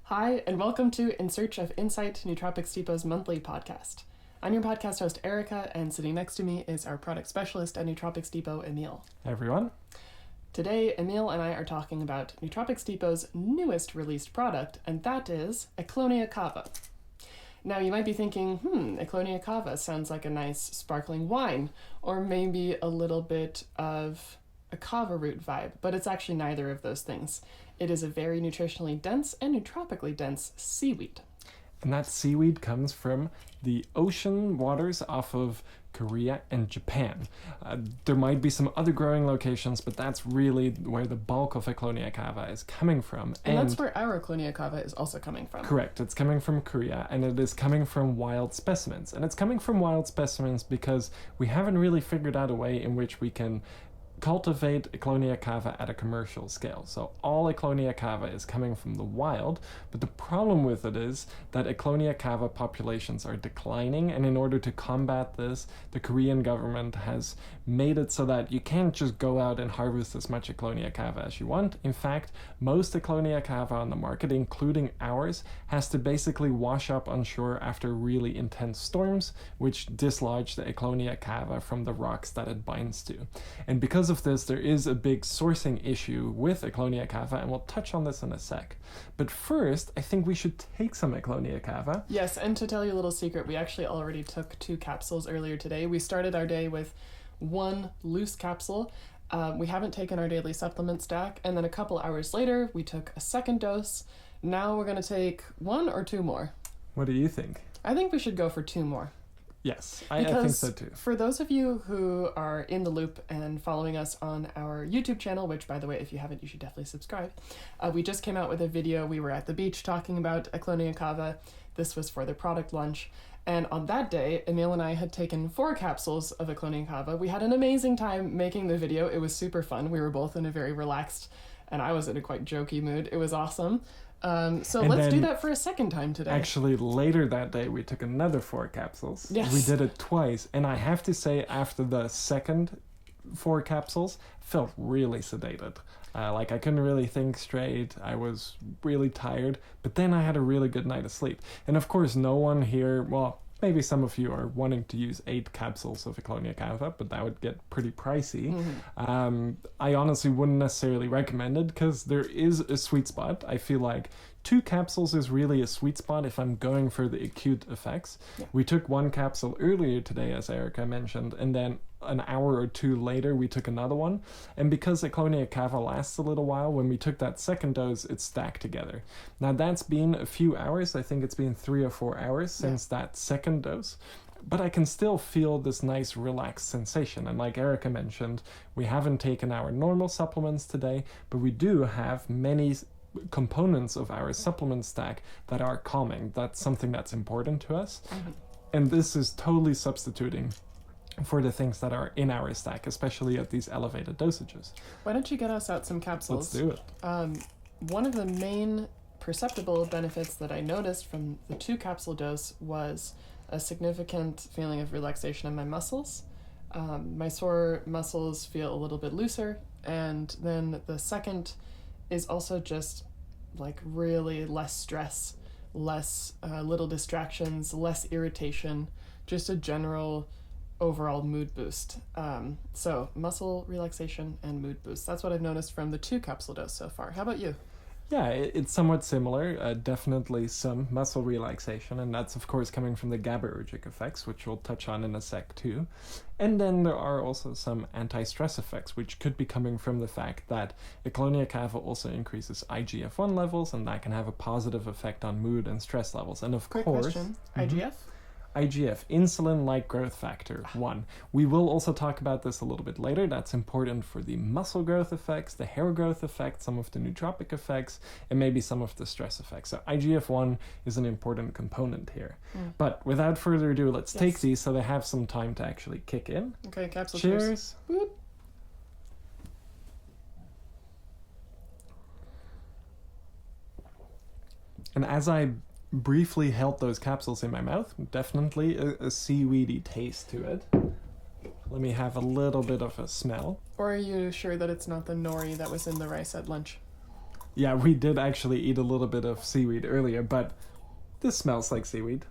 Hi, and welcome to In Search of Insight, Nootropics Depot's monthly podcast. I'm your podcast host, Erika, and sitting next to me is our product specialist at Nootropics Depot, Emiel. Hey everyone. Today, Emiel and I are talking about Nootropics Depot's newest released product, and that is Ecklonia Cava. Now, you might be thinking, Ecklonia Cava sounds like a nice sparkling wine, or maybe a little bit of a kava root vibe, but it's actually neither of those things. It is a very nutritionally dense and nootropically dense seaweed. And that seaweed comes from the ocean waters off of Korea and Japan. There might be some other growing locations, but that's really where the bulk of Ecklonia Cava is coming from. And that's where our Ecklonia Cava is also coming from. Correct. It's coming from Korea, and it is coming from wild specimens. And it's coming from wild specimens because we haven't really figured out a way in which we can cultivate Ecklonia Cava at a commercial scale. So all Ecklonia Cava is coming from the wild, but the problem with it is that Ecklonia Cava populations are declining, and in order to combat this, the Korean government has made it so that you can't just go out and harvest as much Ecklonia Cava as you want. In fact, most Ecklonia Cava on the market, including ours, has to basically wash up on shore after really intense storms, which dislodge the Ecklonia Cava from the rocks that it binds to. And because of this, there is a big sourcing issue with Ecklonia Cava, and we'll touch on this in a sec. But first, I think we should take some Ecklonia Cava. Yes, and to tell you a little secret, we actually already took 2 capsules earlier today. We started our day with 1 loose capsule. We haven't taken our daily supplement stack, and then a couple hours later, we took a second dose. Now we're going to take 1 or 2 more. What do you think? I think we should go for 2 more. Yes, I think so too. For those of you who are in the loop and following us on our YouTube channel, which, by the way, if you haven't, you should definitely subscribe. We just came out with a video. We were at the beach talking about Ecklonia Cava. This was for the product launch. And on that day, Emiel and I had taken 4 capsules of Ecklonia Cava. We had an amazing time making the video. It was super fun. We were both in a very relaxed, and I was in a quite jokey mood. It was awesome. So let's do that for a second time today. Actually, later that day, we took another 4 capsules. Yes. We did it twice. And I have to say, after the second 4 capsules, felt really sedated. I couldn't really think straight. I was really tired. But then I had a really good night of sleep. And of course, no one here, well, maybe some of you are wanting to use 8 capsules of Ecklonia Cava, but that would get pretty pricey. Mm-hmm. I honestly wouldn't necessarily recommend it because there is a sweet spot. I feel like 2 capsules is really a sweet spot if I'm going for the acute effects. Yeah. We took 1 capsule earlier today, as Erika mentioned, and then an hour or 2 later we took another one. And because Ecklonia Cava lasts a little while, when we took that second dose, it's stacked together. Now that's been a few hours. I think it's been 3 or 4 hours since that second dose. But I can still feel this nice relaxed sensation. And like Erika mentioned, we haven't taken our normal supplements today, but we do have many components of our supplement stack that are calming. That's something that's important to us. Mm-hmm. And this is totally substituting for the things that are in our stack, especially at these elevated dosages. Why don't you get us out some capsules? Let's do it. One of the main perceptible benefits that I noticed from the 2 capsule dose was a significant feeling of relaxation in my muscles. My sore muscles feel a little bit looser, and then the second is also just like really less stress, less little distractions, less irritation, just a general overall mood boost. So muscle relaxation and mood boost. That's what I've noticed from the 2 capsule dose so far. How about you? Yeah, it's somewhat similar. Definitely some muscle relaxation, and that's of course coming from the GABAergic effects, which we'll touch on in a sec too. And then there are also some anti-stress effects, which could be coming from the fact that Ecklonia Cava also increases IGF-1 levels, and that can have a positive effect on mood and stress levels. And of Quick course, question. IGF? IGF, Insulin-Like growth factor 1. We will also talk about this a little bit later. That's important for the muscle growth effects, the hair growth effects, some of the nootropic effects, and maybe some of the stress effects. So IGF-1 is an important component here. But without further ado, let's take these so they have some time to actually kick in. Okay, capsule Cheers. Boop. And as I briefly held those capsules in my mouth, definitely a seaweedy taste to it. Let me have a little bit of a smell. Or are you sure that it's not the nori that was in the rice at lunch? Yeah, we did actually eat a little bit of seaweed earlier, but this smells like seaweed.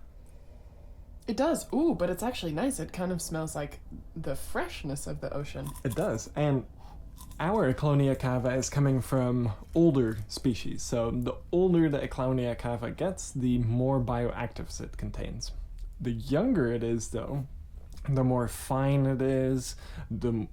It does. Ooh, but it's actually nice. It kind of smells like the freshness of the ocean. It does. And our Ecklonia Cava is coming from older species. So the older the Ecklonia Cava gets, the more bioactives it contains. The younger it is, though, the more fine it is,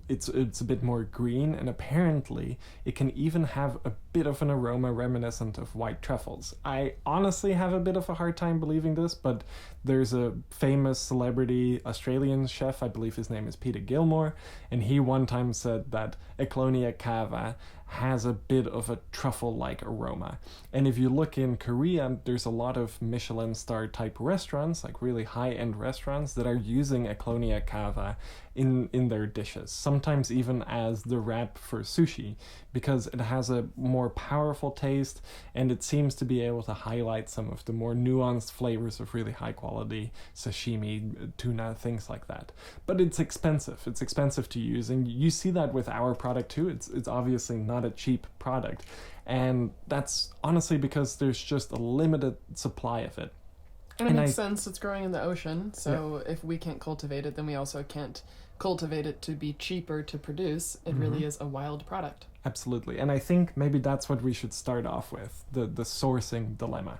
it's a bit more green, and apparently it can even have a bit of an aroma reminiscent of white truffles. I honestly have a bit of a hard time believing this, but there's a famous celebrity Australian chef, I believe his name is Peter Gilmore, and he one time said that Ecklonia Cava has a bit of a truffle-like aroma. And if you look in Korea, there's a lot of Michelin star type restaurants, like really high-end restaurants, that are using Ecklonia Cava in their dishes, sometimes even as the wrap for sushi, because it has a more powerful taste and it seems to be able to highlight some of the more nuanced flavors of really high quality sashimi, tuna, things like that. But it's expensive. It's expensive to use, and you see that with our product too. It's obviously not a cheap product, and that's honestly because there's just a limited supply of it. And it makes sense. It's growing in the ocean, so if we can't cultivate it, then we also can't cultivate it to be cheaper to produce. It really is a wild product. Absolutely. And I think maybe that's what we should start off with, the sourcing dilemma.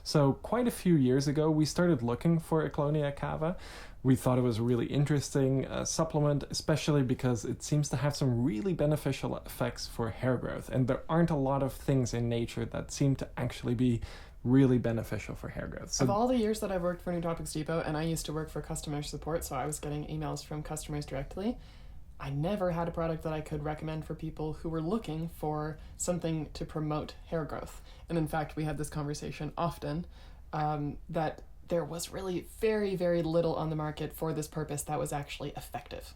So quite a few years ago, we started looking for Ecklonia Cava. We thought it was a really interesting supplement, especially because it seems to have some really beneficial effects for hair growth. And there aren't a lot of things in nature that seem to actually be really beneficial for hair growth. So, of all the years that I've worked for Nootropics Depot, and I used to work for customer support, so I was getting emails from customers directly, I never had a product that I could recommend for people who were looking for something to promote hair growth. And in fact, we had this conversation often, that there was really very, very little on the market for this purpose that was actually effective.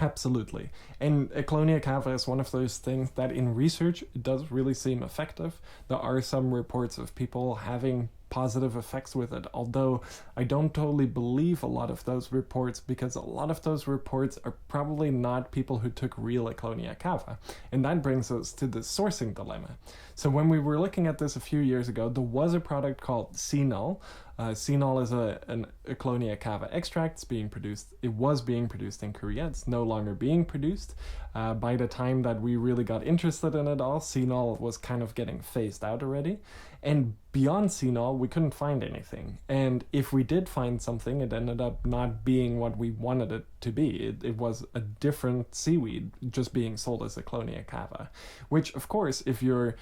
Absolutely. And Ecklonia Cava is one of those things that in research it does really seem effective. There are some reports of people having positive effects with it, although I don't totally believe a lot of those reports, because a lot of those reports are probably not people who took real Ecklonia Cava. And that brings us to the sourcing dilemma. So when we were looking at this a few years ago, there was a product called Cenol. Cenol is an Ecklonia Cava extract. It was being produced in Korea. It's no longer being produced. By the time that we really got interested in it all, Cenol was kind of getting phased out already. And beyond Cenol, we couldn't find anything. And if we did find something, it ended up not being what we wanted it to be. It was a different seaweed just being sold as Ecklonia Cava, which, of course, if you're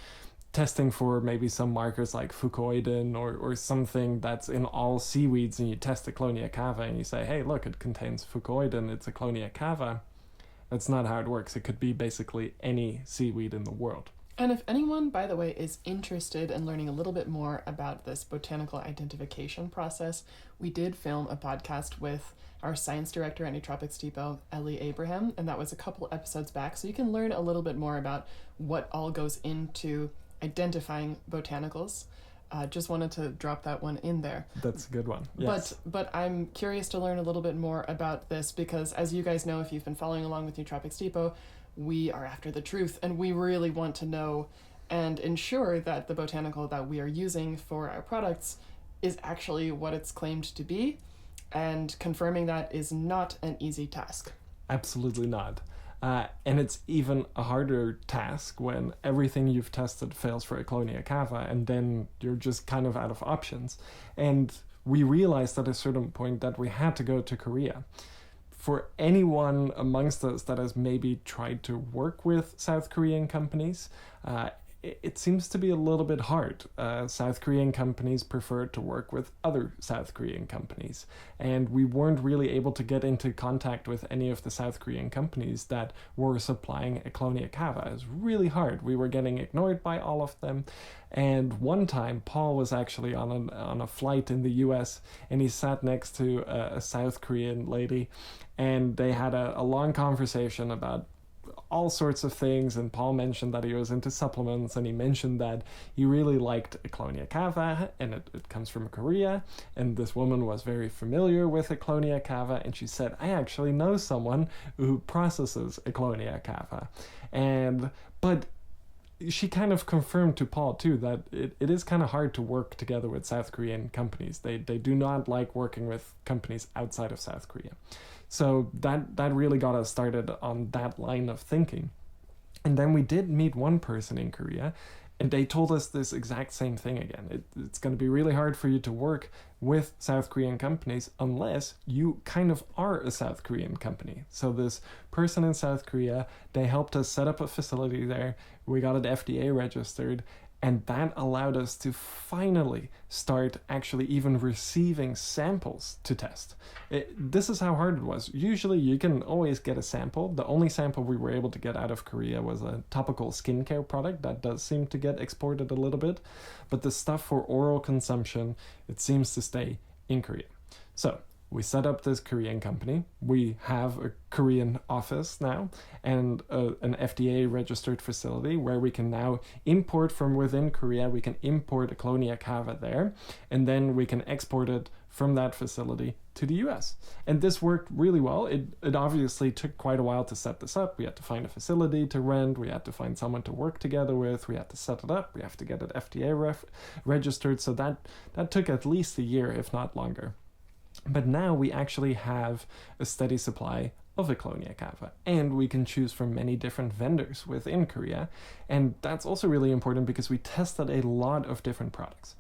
testing for maybe some markers like fucoidin or something that's in all seaweeds, and you test Ecklonia Cava and you say, hey, look, it contains fucoidin, it's Ecklonia Cava. That's not how it works. It could be basically any seaweed in the world. And if anyone, by the way, is interested in learning a little bit more about this botanical identification process, we did film a podcast with our science director at Nootropics Depot, Ellie Abraham, and that was a couple episodes back, so you can learn a little bit more about what all goes into identifying botanicals. Just wanted to drop that one in there. That's a good one. Yes. But I'm curious to learn a little bit more about this, because as you guys know, if you've been following along with Nootropics Depot, we are after the truth, and we really want to know and ensure that the botanical that we are using for our products is actually what it's claimed to be, and confirming that is not an easy task. Absolutely not. And it's even a harder task when everything you've tested fails for Ecklonia Cava, and then you're just kind of out of options. And we realized at a certain point that we had to go to Korea. For anyone amongst us that has maybe tried to work with South Korean companies, it seems to be a little bit hard. South Korean companies prefer to work with other South Korean companies, and we weren't really able to get into contact with any of the South Korean companies that were supplying Ecklonia Cava. It was really hard. We were getting ignored by all of them. And one time, Paul was actually on a flight in the US, and he sat next to a South Korean lady, and they had a long conversation about all sorts of things, and Paul mentioned that he was into supplements, and he mentioned that he really liked Ecklonia Cava, and it comes from Korea, and this woman was very familiar with Ecklonia Cava, and she said, I actually know someone who processes Ecklonia Cava. But she kind of confirmed to Paul too that it is kind of hard to work together with South Korean companies. They do not like working with companies outside of South Korea. So that really got us started on that line of thinking. And then we did meet one person in Korea, and they told us this exact same thing again. It's going to be really hard for you to work with South Korean companies unless you kind of are a South Korean company. So this person in South Korea, they helped us set up a facility there. We got it FDA registered, and that allowed us to finally start actually even receiving samples to test. This is how hard it was. Usually you can always get a sample. The only sample we were able to get out of Korea was a topical skincare product that does seem to get exported a little bit. But the stuff for oral consumption, it seems to stay in Korea. So we set up this Korean company. We have a Korean office now and an FDA registered facility where we can now import from within Korea. We can import Ecklonia Cava there, and then we can export it from that facility to the US. And this worked really well. It obviously took quite a while to set this up. We had to find a facility to rent. We had to find someone to work together with. We had to set it up. We have to get it FDA registered. So that took at least a year, if not longer. But now we actually have a steady supply of Ecklonia Cava, and we can choose from many different vendors within Korea. And that's also really important because we tested a lot of different products.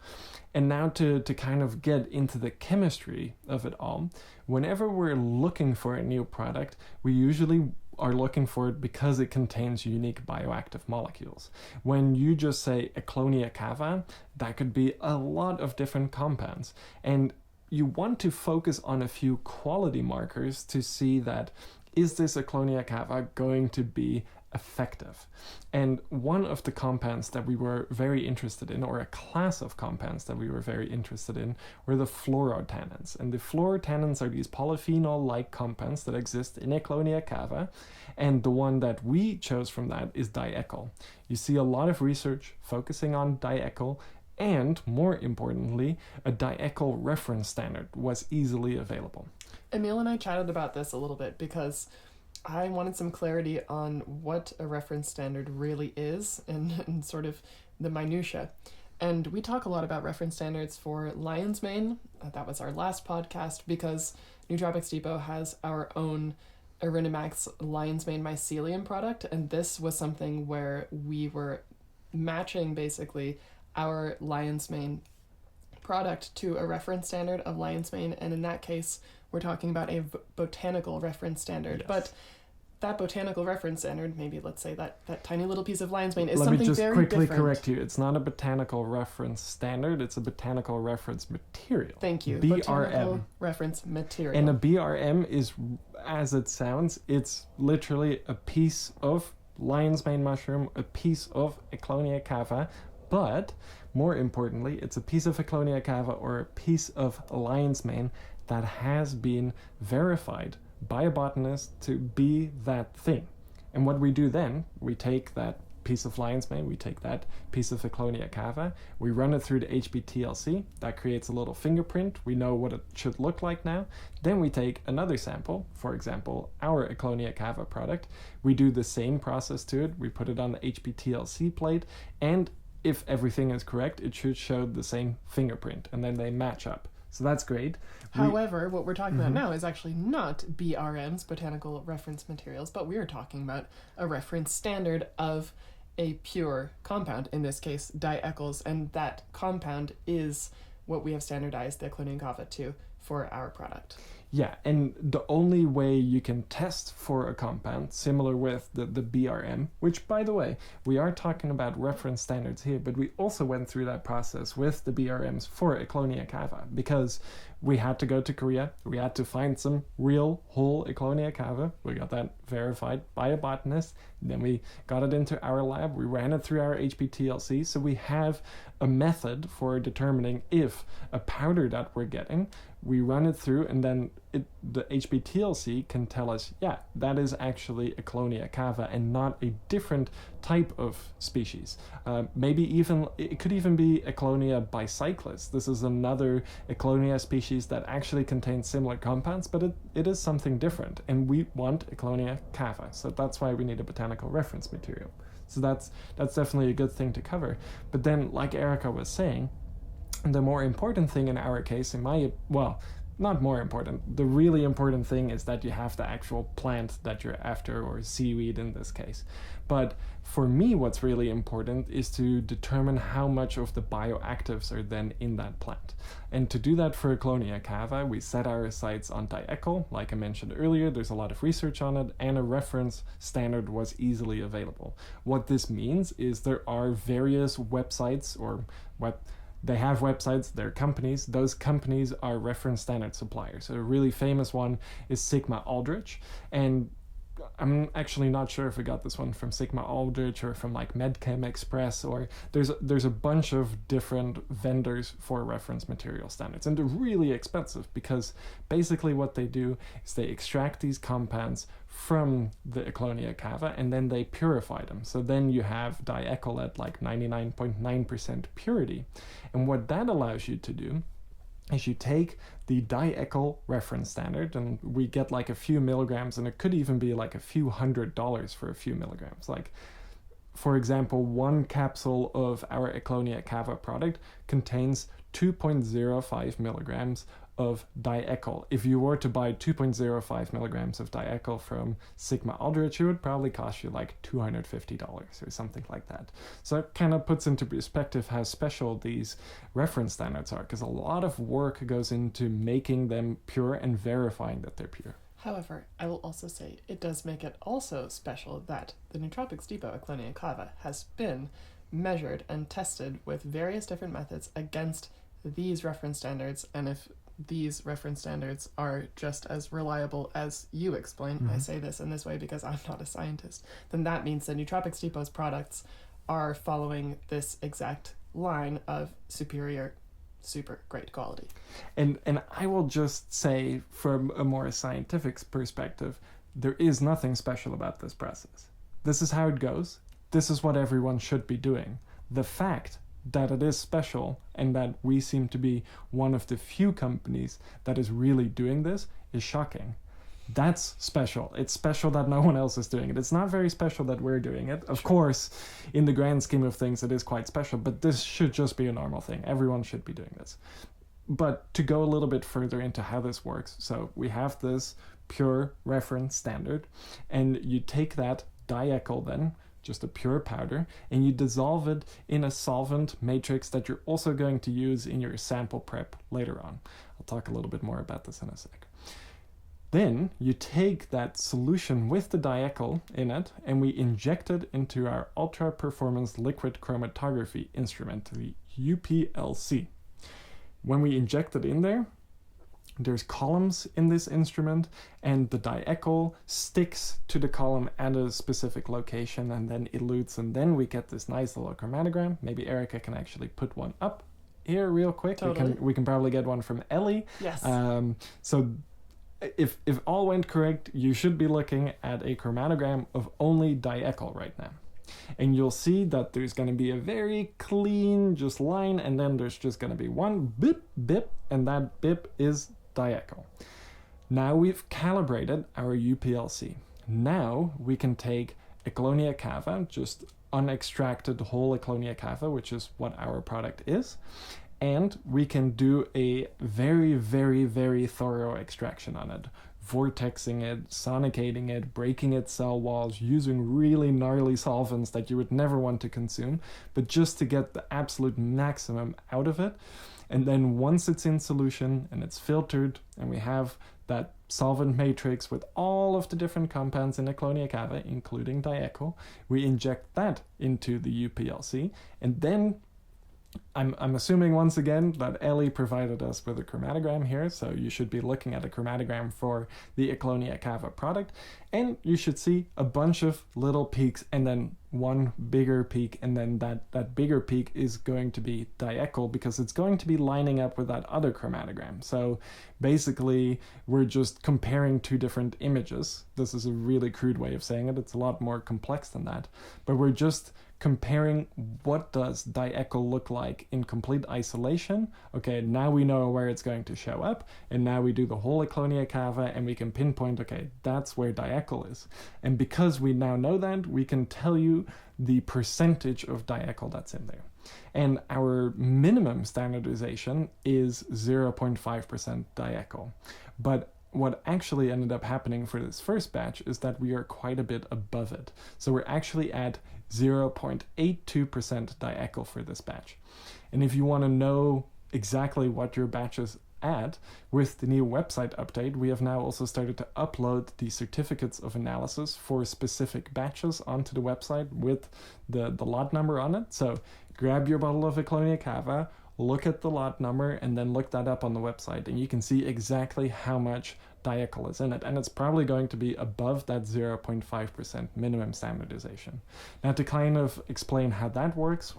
And now to kind of get into the chemistry of it all, whenever we're looking for a new product, we usually are looking for it because it contains unique bioactive molecules. When you just say Ecklonia Cava, that could be a lot of different compounds. And you want to focus on a few quality markers to see that, is this Ecklonia Cava going to be effective? And one of the compounds that we were very interested in, or a class of compounds that we were very interested in, were the Phlorotanins. And the Phlorotanins are these polyphenol-like compounds that exist in Ecklonia Cava, and the one that we chose from that is Dieckols. You see a lot of research focusing on Dieckols, and more importantly, a Dieckols reference standard was easily available. Emiel and I chatted about this a little bit because I wanted some clarity on what a reference standard really is and sort of the minutia. And we talk a lot about reference standards for lion's mane. That was our last podcast because Nootropics Depot has our own Erinamax lion's mane mycelium product, and this was something where we were matching basically our lion's mane product to a reference standard of lion's mane, and in that case we're talking about a botanical reference standard. Yes. But that botanical reference standard, maybe let's say that tiny little piece of lion's mane, is something very different. Let me just quickly correct you. It's not a botanical reference standard, it's a botanical reference material. Thank you. BRM. Botanical reference material. And a BRM is, as it sounds, it's literally a piece of lion's mane mushroom, a piece of Ecklonia Cava, but more importantly, it's a piece of Ecklonia Cava or a piece of lion's mane that has been verified by a botanist to be that thing. And what we do then, we take that piece of lion's mane, we take that piece of Ecklonia Cava, we run it through the HPTLC, that creates a little fingerprint, we know what it should look like now. Then we take another sample, for example, our Ecklonia Cava product, we do the same process to it, we put it on the HPTLC plate, and if everything is correct, it should show the same fingerprint, and then they match up. So that's great. However, what we're talking about now is actually not BRMs, botanical reference materials, but we are talking about a reference standard of a pure compound, in this case, Dieckols, and that compound is what we have standardized the Ecklonia Cava to for our product. Yeah, and the only way you can test for a compound, similar with the BRM, which, by the way, we are talking about reference standards here, but we also went through that process with the BRMs for Ecklonia Cava, because we had to go to Korea, we had to find some real whole Ecklonia Cava, we got that verified by a botanist, then we got it into our lab, we ran it through our HPTLC, so we have a method for determining if a powder that we're getting we run it through, and then the HPTLC can tell us, yeah, that is actually Ecklonia cava and not a different type of species. Maybe even, it could even be Ecklonia bicyclis. This is another Ecklonia species that actually contains similar compounds, but it is something different, and we want Ecklonia cava. So that's why we need a botanical reference material. So that's definitely a good thing to cover. But then, like Erika was saying, the more important thing in our case, not more important, the really important thing is that you have the actual plant that you're after, or seaweed in this case. But for me, what's really important is to determine how much of the bioactives are then in that plant. And to do that for Ecklonia cava, we set our sights on Dieckols. Like I mentioned earlier, there's a lot of research on it, and a reference standard was easily available. What this means is there are various websites or they have websites, they're companies. Those companies are reference standard suppliers. So a really famous one is Sigma Aldrich, and I'm actually not sure if we got this one from Sigma Aldrich or from like Medchem Express, or there's a bunch of different vendors for reference material standards, and they're really expensive because basically what they do is they extract these compounds from the Ecklonia cava and then they purify them. So then you have Dieckols at like 99.9% purity, and what that allows you to do is you take the Dieckols reference standard, and we get like a few milligrams, and it could even be like a few $100s for a few milligrams. Like, for example, one capsule of our Ecklonia cava product contains 2.05 milligrams of Dieckols. If you were to buy 2.05 milligrams of Dieckols from Sigma Aldrich, it would probably cost you like $250 or something like that. So it kind of puts into perspective how special these reference standards are, because a lot of work goes into making them pure and verifying that they're pure. However, I will also say it does make it also special that the Nootropics depot Ecklonia cava has been measured and tested with various different methods against these reference standards, and if these reference standards are just as reliable as you explain, I say this in this way because I'm not a scientist, then that means that Nootropics Depot's products are following this exact line of superior, super great quality. And I will just say, from a more scientific perspective, there is nothing special about this process. This is how it goes. This is what everyone should be doing. The fact that it is special and that we seem to be one of the few companies that is really doing this is shocking. That's special. It's special that no one else is doing it. It's not very special that we're doing it. Of course, in the grand scheme of things, it is quite special, but this should just be a normal thing. Everyone should be doing this. But to go a little bit further into how this works, so we have this pure reference standard, and you take that Dieckols then, just a pure powder, and you dissolve it in a solvent matrix that you're also going to use in your sample prep later on. I'll talk a little bit more about this in a sec. Then you take that solution with the Dieckols in it, and we inject it into our ultra performance liquid chromatography instrument, the UPLC. When we inject it in there, there's columns in this instrument, and the Dieckols sticks to the column at a specific location and then elutes, and then we get this nice little chromatogram. Maybe Erika can actually put one up here real quick. Totally. We can probably get one from Ellie. Yes. So if all went correct, you should be looking at a chromatogram of only Dieckols right now. And you'll see that there's going to be a very clean just line, and then there's just going to be one bip, bip, and that bip is Dieckols. Now we've calibrated our UPLC. Now we can take Ecklonia cava, just unextracted whole Ecklonia cava, which is what our product is, and we can do a very, very, very thorough extraction on it, vortexing it, sonicating it, breaking its cell walls, using really gnarly solvents that you would never want to consume, but just to get the absolute maximum out of it. And then once it's in solution and it's filtered and we have that solvent matrix with all of the different compounds in Ecklonia cava, including Dieckols, we inject that into the UPLC, and then I'm assuming once again that Ellie provided us with a chromatogram here, so you should be looking at a chromatogram for the Ecklonia Cava product, and you should see a bunch of little peaks and then one bigger peak, and then that bigger peak is going to be Diecol because it's going to be lining up with that other chromatogram. So basically we're just comparing two different images. This is a really crude way of saying it. It's a lot more complex than that, but we're just comparing what does Diecol look like in complete isolation. Okay, now we know where it's going to show up, and now we do the whole Ecklonia Cava and we can pinpoint, okay, that's where Diecol is. And because we now know that, we can tell you the percentage of Diecol that's in there. And our minimum standardization is 0.5% Diecol. But what actually ended up happening for this first batch is that we are quite a bit above it. So we're actually at 0.82% Diecol for this batch. And if you want to know exactly what your batch is at, with the new website update, we have now also started to upload the certificates of analysis for specific batches onto the website with the lot number on it. So grab your bottle of Ecklonia Cava, look at the lot number, and then look that up on the website, and you can see exactly how much Diecol is in it, and it's probably going to be above that 0.5% minimum standardization. Now, to kind of explain how that works,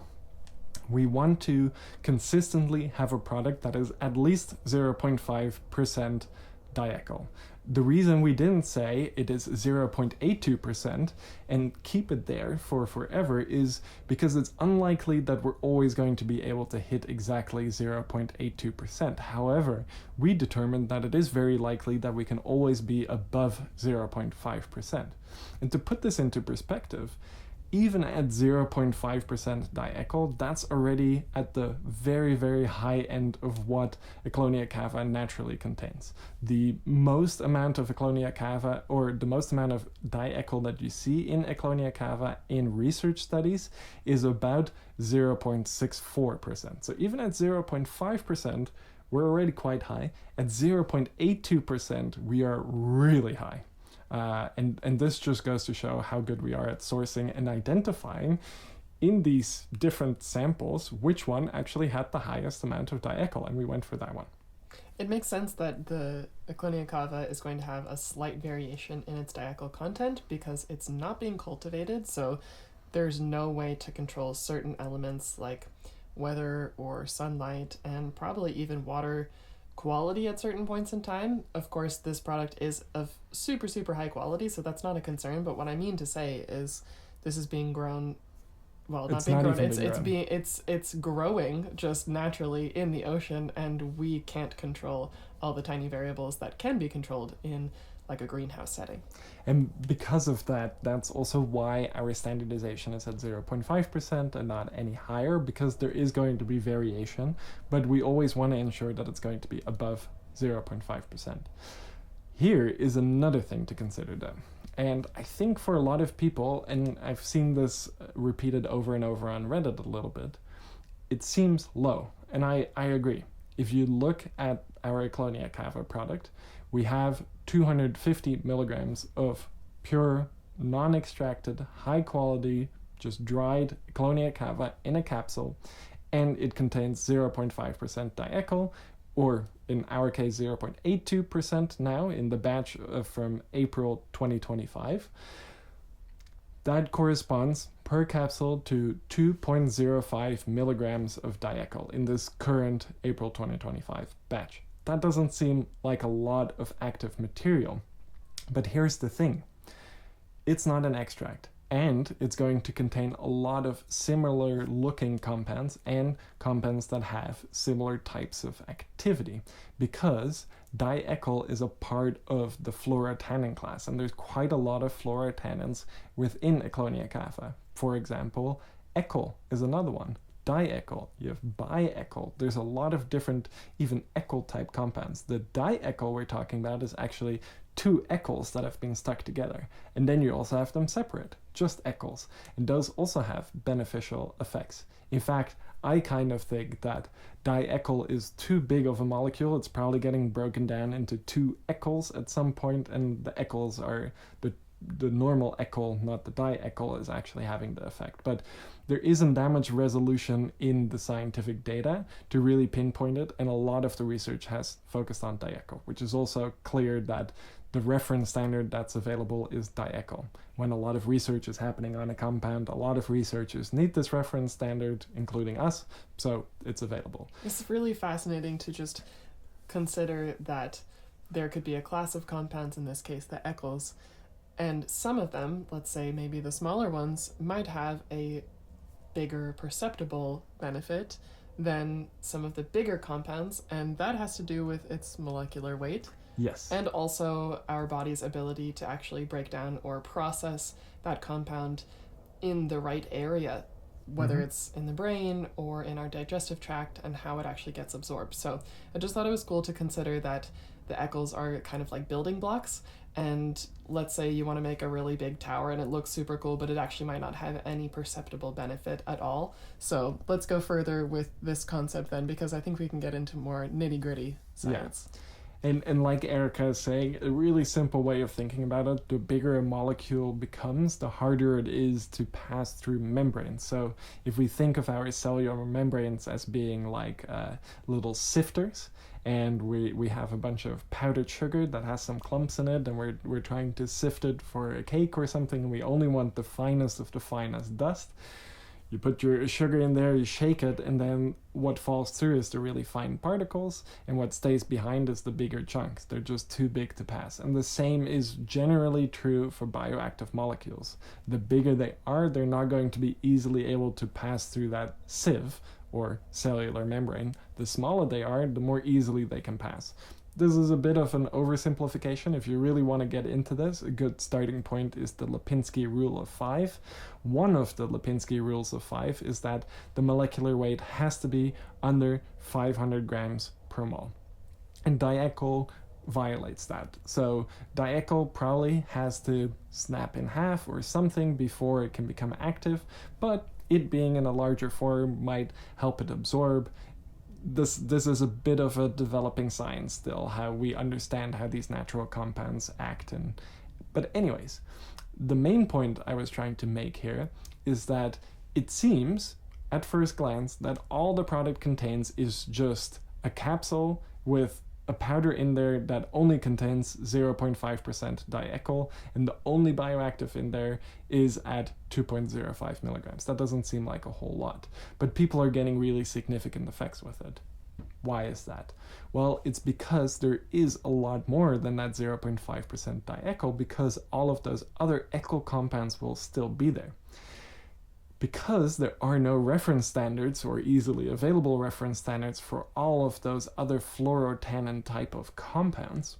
we want to consistently have a product that is at least 0.5% Diecol. The reason we didn't say it is 0.82% and keep it there for forever is because it's unlikely that we're always going to be able to hit exactly 0.82%. However, we determined that it is very likely that we can always be above 0.5%. And to put this into perspective, even at 0.5% Diecol, that's already at the very, very high end of what Ecklonia Cava naturally contains. The most amount of Ecklonia Cava, or the most amount of Diecol that you see in Ecklonia Cava in research studies, is about 0.64%. So even at 0.5%, we're already quite high. At 0.82%, we are really high. And this just goes to show how good we are at sourcing and identifying in these different samples which one actually had the highest amount of Diecol, and we went for that one. It makes sense that the Ecklonia Cava is going to have a slight variation in its Diecol content because it's not being cultivated, so there's no way to control certain elements like weather or sunlight and probably even water quality at certain points in time. Of course, this product is of super, super high quality, so that's not a concern, but what I mean to say is this is being grown, well, not being grown, it's growing just naturally in the ocean, and we can't control all the tiny variables that can be controlled in like a greenhouse setting. And because of that, that's also why our standardization is at 0.5% and not any higher, because there is going to be variation, but we always want to ensure that it's going to be above 0.5%. Here is another thing to consider though. And I think for a lot of people, and I've seen this repeated over and over on Reddit a little bit, it seems low. And I agree. If you look at our Ecklonia Cava product, we have 250 milligrams of pure, non-extracted, high-quality, just dried Ecklonia Cava in a capsule, and it contains 0.5% Diecol, or in our case 0.82% now in the batch from April 2025. That corresponds per capsule to 2.05 milligrams of Diecol in this current April 2025 batch. That doesn't seem like a lot of active material, but here's the thing. It's not an extract, and it's going to contain a lot of similar looking compounds and compounds that have similar types of activity, because Diecol is a part of the Phlorotanin class, and there's quite a lot of Phlorotanins within Ecklonia Cava. For example, Eckol is another one. Diecol, you have Biecol. There's a lot of different, even Eckol type compounds. The Diecol we're talking about is actually two Eckols that have been stuck together. And then you also have them separate, just Eckols. And those also have beneficial effects. In fact, I kind of think that Diecol is too big of a molecule. It's probably getting broken down into two Eckols at some point, and the Eckols are the the normal Eckol, not the Dieckols, is actually having the effect. But there isn't that much resolution in the scientific data to really pinpoint it, and a lot of the research has focused on Diecol, which is also clear that the reference standard that's available is Diecol. When a lot of research is happening on a compound, a lot of researchers need this reference standard, including us, so it's available. It's really fascinating to just consider that there could be a class of compounds, in this case the Ecklols, and some of them, let's say maybe the smaller ones, might have a bigger perceptible benefit than some of the bigger compounds, and that has to do with its molecular weight. Yes. And also our body's ability to actually break down or process that compound in the right area, whether it's in the brain or in our digestive tract, and how it actually gets absorbed. So I just thought it was cool to consider that the Ecklols are kind of like building blocks. And let's say you want to make a really big tower and it looks super cool, but it actually might not have any perceptible benefit at all. So let's go further with this concept then, because I think we can get into more nitty-gritty science. Yeah. And like Erika is saying, a really simple way of thinking about it, the bigger a molecule becomes, the harder it is to pass through membranes. So if we think of our cellular membranes as being like little sifters, and we have a bunch of powdered sugar that has some clumps in it, and we're trying to sift it for a cake or something, and we only want the finest of the finest dust. You put your sugar in there, you shake it, and then what falls through is the really fine particles, and what stays behind is the bigger chunks. They're just too big to pass. And the same is generally true for bioactive molecules. The bigger they are, they're not going to be easily able to pass through that sieve, or cellular membrane. The smaller they are, the more easily they can pass. This is a bit of an oversimplification. If you really want to get into this, a good starting point is the Lipinski rule of 5. One of the Lipinski rules of 5 is that the molecular weight has to be under 500 grams per mole. And Diecol violates that. So Diecol probably has to snap in half or something before it can become active, but it being in a larger form might help it absorb. This is a bit of a developing science still, how we understand how these natural compounds act. But anyways, the main point I was trying to make here is that it seems, at first glance, that all the product contains is just a capsule with a powder in there that only contains 0.5% Diecol, and the only bioactive in there is at 2.05 milligrams. That doesn't seem like a whole lot, but people are getting really significant effects with it. Why is that? Well, it's because there is a lot more than that 0.5% Diecol, because all of those other Eckol compounds will still be there. Because there are no reference standards or easily available reference standards for all of those other Phlorotanin type of compounds,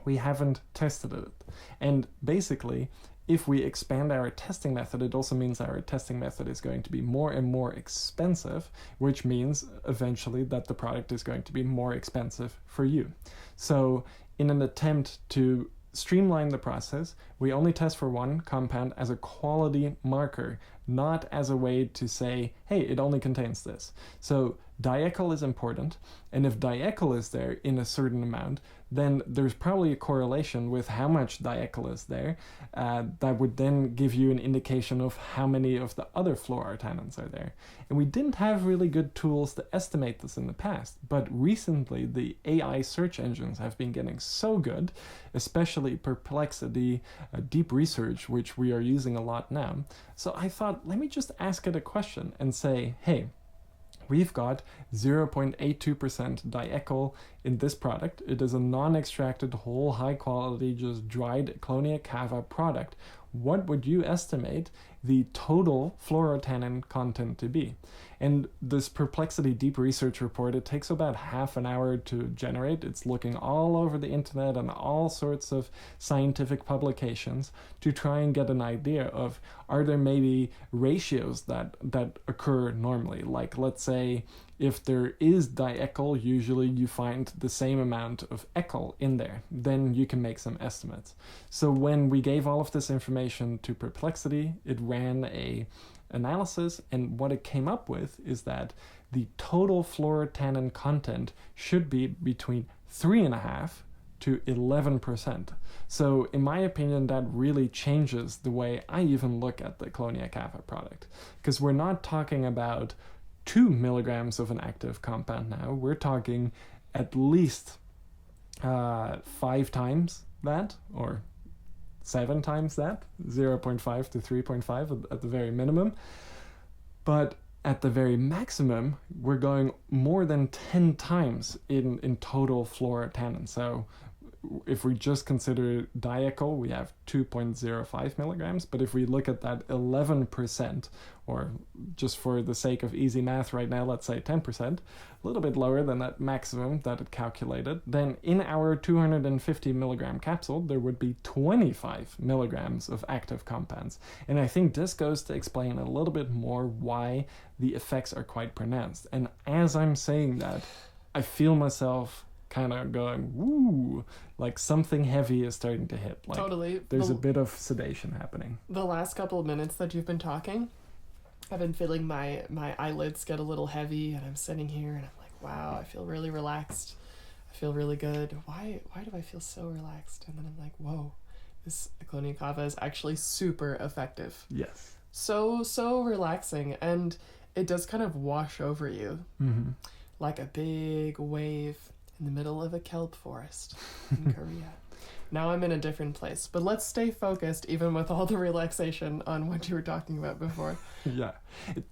we haven't tested it. And basically, if we expand our testing method, it also means our testing method is going to be more and more expensive, which means eventually that the product is going to be more expensive for you. So in an attempt to streamline the process, we only test for one compound as a quality marker, not as a way to say, hey, it only contains this. So Diecol is important, and if Diecol is there in a certain amount, then there's probably a correlation with how much Diecol is there. That would then give you an indication of how many of the other Phlorotanins are there. And we didn't have really good tools to estimate this in the past, but recently the AI search engines have been getting so good, especially Perplexity, Deep Research, which we are using a lot now. So I thought, let me just ask it a question and say, hey, we've got 0.82% Diecol in this product. It is a non-extracted, whole, high-quality, just dried Ecklonia Cava product. What would you estimate the total Phlorotanin content to be? And this Perplexity Deep Research report, it takes about half an hour to generate. It's looking all over the internet and all sorts of scientific publications to try and get an idea of, are there maybe ratios that occur normally? Like, let's say, if there is Diecol, usually you find the same amount of Eckol in there. Then you can make some estimates. So when we gave all of this information to Perplexity, it ran a analysis, and what it came up with is that the total Phlorotanin content should be between 3.5 to 11%. So in my opinion, that really changes the way I even look at the Ecklonia Cava product. Because we're not talking about 2 milligrams of an active compound now. We're talking at least 5 times that, or 7 times that, 0.5 to 3.5 at the very minimum. But at the very maximum, we're going more than 10 times in total Phlorotanins. So if we just consider Dieckol, we have 2.05 milligrams. But if we look at that 11%, or just for the sake of easy math right now, let's say 10%, a little bit lower than that maximum that it calculated, then in our 250 milligram capsule, there would be 25 milligrams of active compounds. And I think this goes to explain a little bit more why the effects are quite pronounced. And as I'm saying that, I feel myself kind of going, woo, like something heavy is starting to hit. Like, totally. There's a bit of sedation happening. The last couple of minutes that you've been talking, I've been feeling my eyelids get a little heavy, and I'm sitting here and I'm like, wow, I feel really relaxed. I feel really good. Why do I feel so relaxed? And then I'm like, whoa, this Ecklonia Cava is actually super effective. Yes. So relaxing, and it does kind of wash over you like a big wave in the middle of a kelp forest in Korea. Now I'm in a different place, but let's stay focused even with all the relaxation on what you were talking about before. Yeah.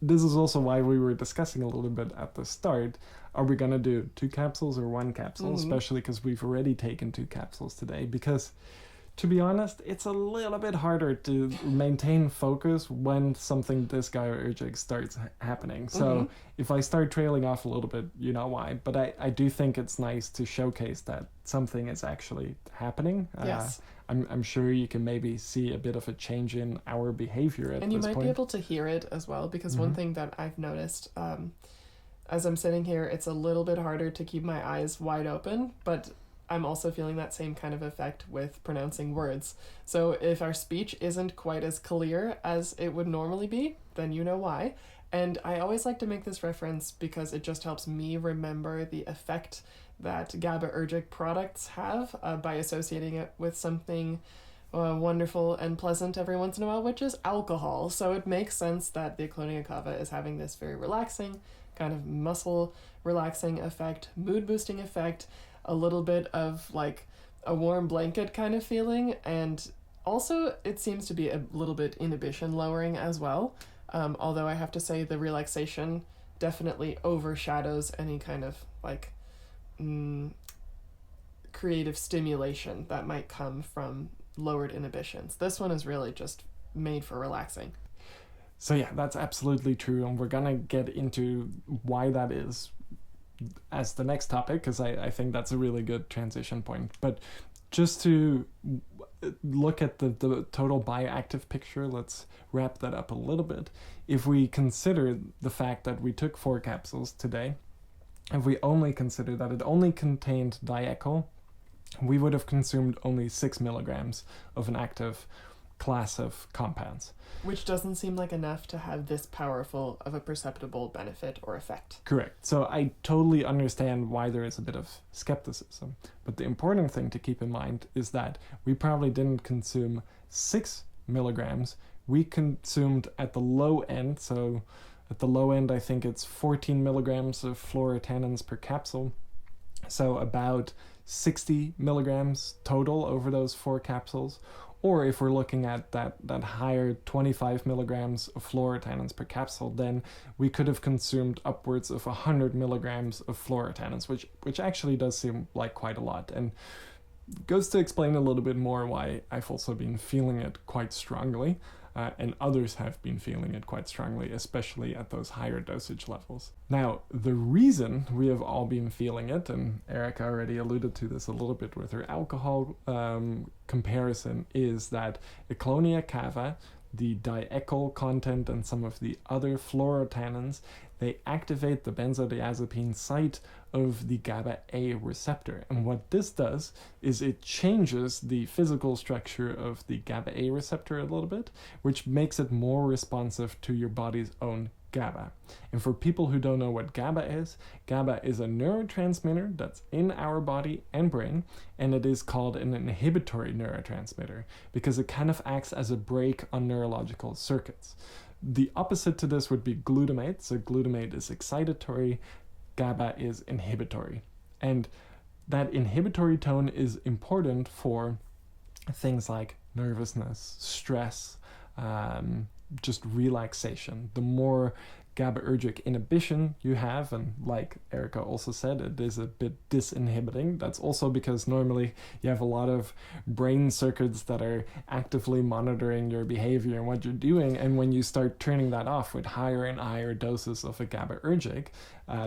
This is also why we were discussing a little bit at the start. Are we going to do 2 capsules or 1 capsule? Especially because we've already taken 2 capsules today. Because, to be honest, it's a little bit harder to maintain focus when something this urgic starts happening. So if I start trailing off a little bit, you know why. But I do think it's nice to showcase that something is actually happening. Yes. I'm sure you can maybe see a bit of a change in our behavior at this point. And you might be able to hear it as well, because one thing that I've noticed, as I'm sitting here, it's a little bit harder to keep my eyes wide open, but I'm also feeling that same kind of effect with pronouncing words. So if our speech isn't quite as clear as it would normally be, then you know why. And I always like to make this reference because it just helps me remember the effect that GABAergic products have by associating it with something wonderful and pleasant every once in a while, which is alcohol. So it makes sense that the Ecklonia Cava is having this very relaxing, kind of muscle relaxing effect, mood boosting effect, a little bit of like a warm blanket kind of feeling, and also it seems to be a little bit inhibition lowering as well, although I have to say the relaxation definitely overshadows any kind of like creative stimulation that might come from lowered inhibitions. This one is really just made for relaxing. So yeah, that's absolutely true, and we're gonna get into why that is as the next topic, because I think that's a really good transition point. But just to look at the total bioactive picture, let's wrap that up a little bit. If we consider the fact that we took 4 capsules today, if we only consider that it only contained Dieckol, we would have consumed only 6 milligrams of an active class of compounds. Which doesn't seem like enough to have this powerful of a perceptible benefit or effect. Correct. So I totally understand why there is a bit of skepticism. But the important thing to keep in mind is that we probably didn't consume 6 milligrams. We consumed at the low end, so at the low end I think it's 14 milligrams of Phlorotanins per capsule. So about 60 milligrams total over those 4 capsules. Or if we're looking at that higher 25 milligrams of Phlorotanins per capsule, then we could have consumed upwards of 100 milligrams of Phlorotanins, which actually does seem like quite a lot. And goes to explain a little bit more why I've also been feeling it quite strongly, and others have been feeling it quite strongly, especially at those higher dosage levels. Now, the reason we have all been feeling it, and Erika already alluded to this a little bit with her alcohol comparison, is that Ecklonia Cava, the Dieckol content and some of the other Phlorotanins, they activate the benzodiazepine site of the GABA-A receptor. And what this does is it changes the physical structure of the GABA-A receptor a little bit, which makes it more responsive to your body's own GABA. And for people who don't know what GABA is a neurotransmitter that's in our body and brain, and it is called an inhibitory neurotransmitter because it kind of acts as a brake on neurological circuits. The opposite to this would be glutamate. So glutamate is excitatory, GABA is inhibitory. And that inhibitory tone is important for things like nervousness, stress, just relaxation. The more GABAergic inhibition you have, and like Erika also said, it is a bit disinhibiting. That's also because normally you have a lot of brain circuits that are actively monitoring your behavior and what you're doing, and when you start turning that off with higher and higher doses of a GABAergic,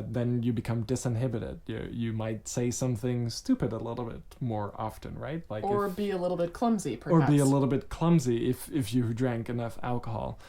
then you become disinhibited. You might say something stupid a little bit more often, right? Like be a little bit clumsy, perhaps. Or be a little bit clumsy if you drank enough alcohol.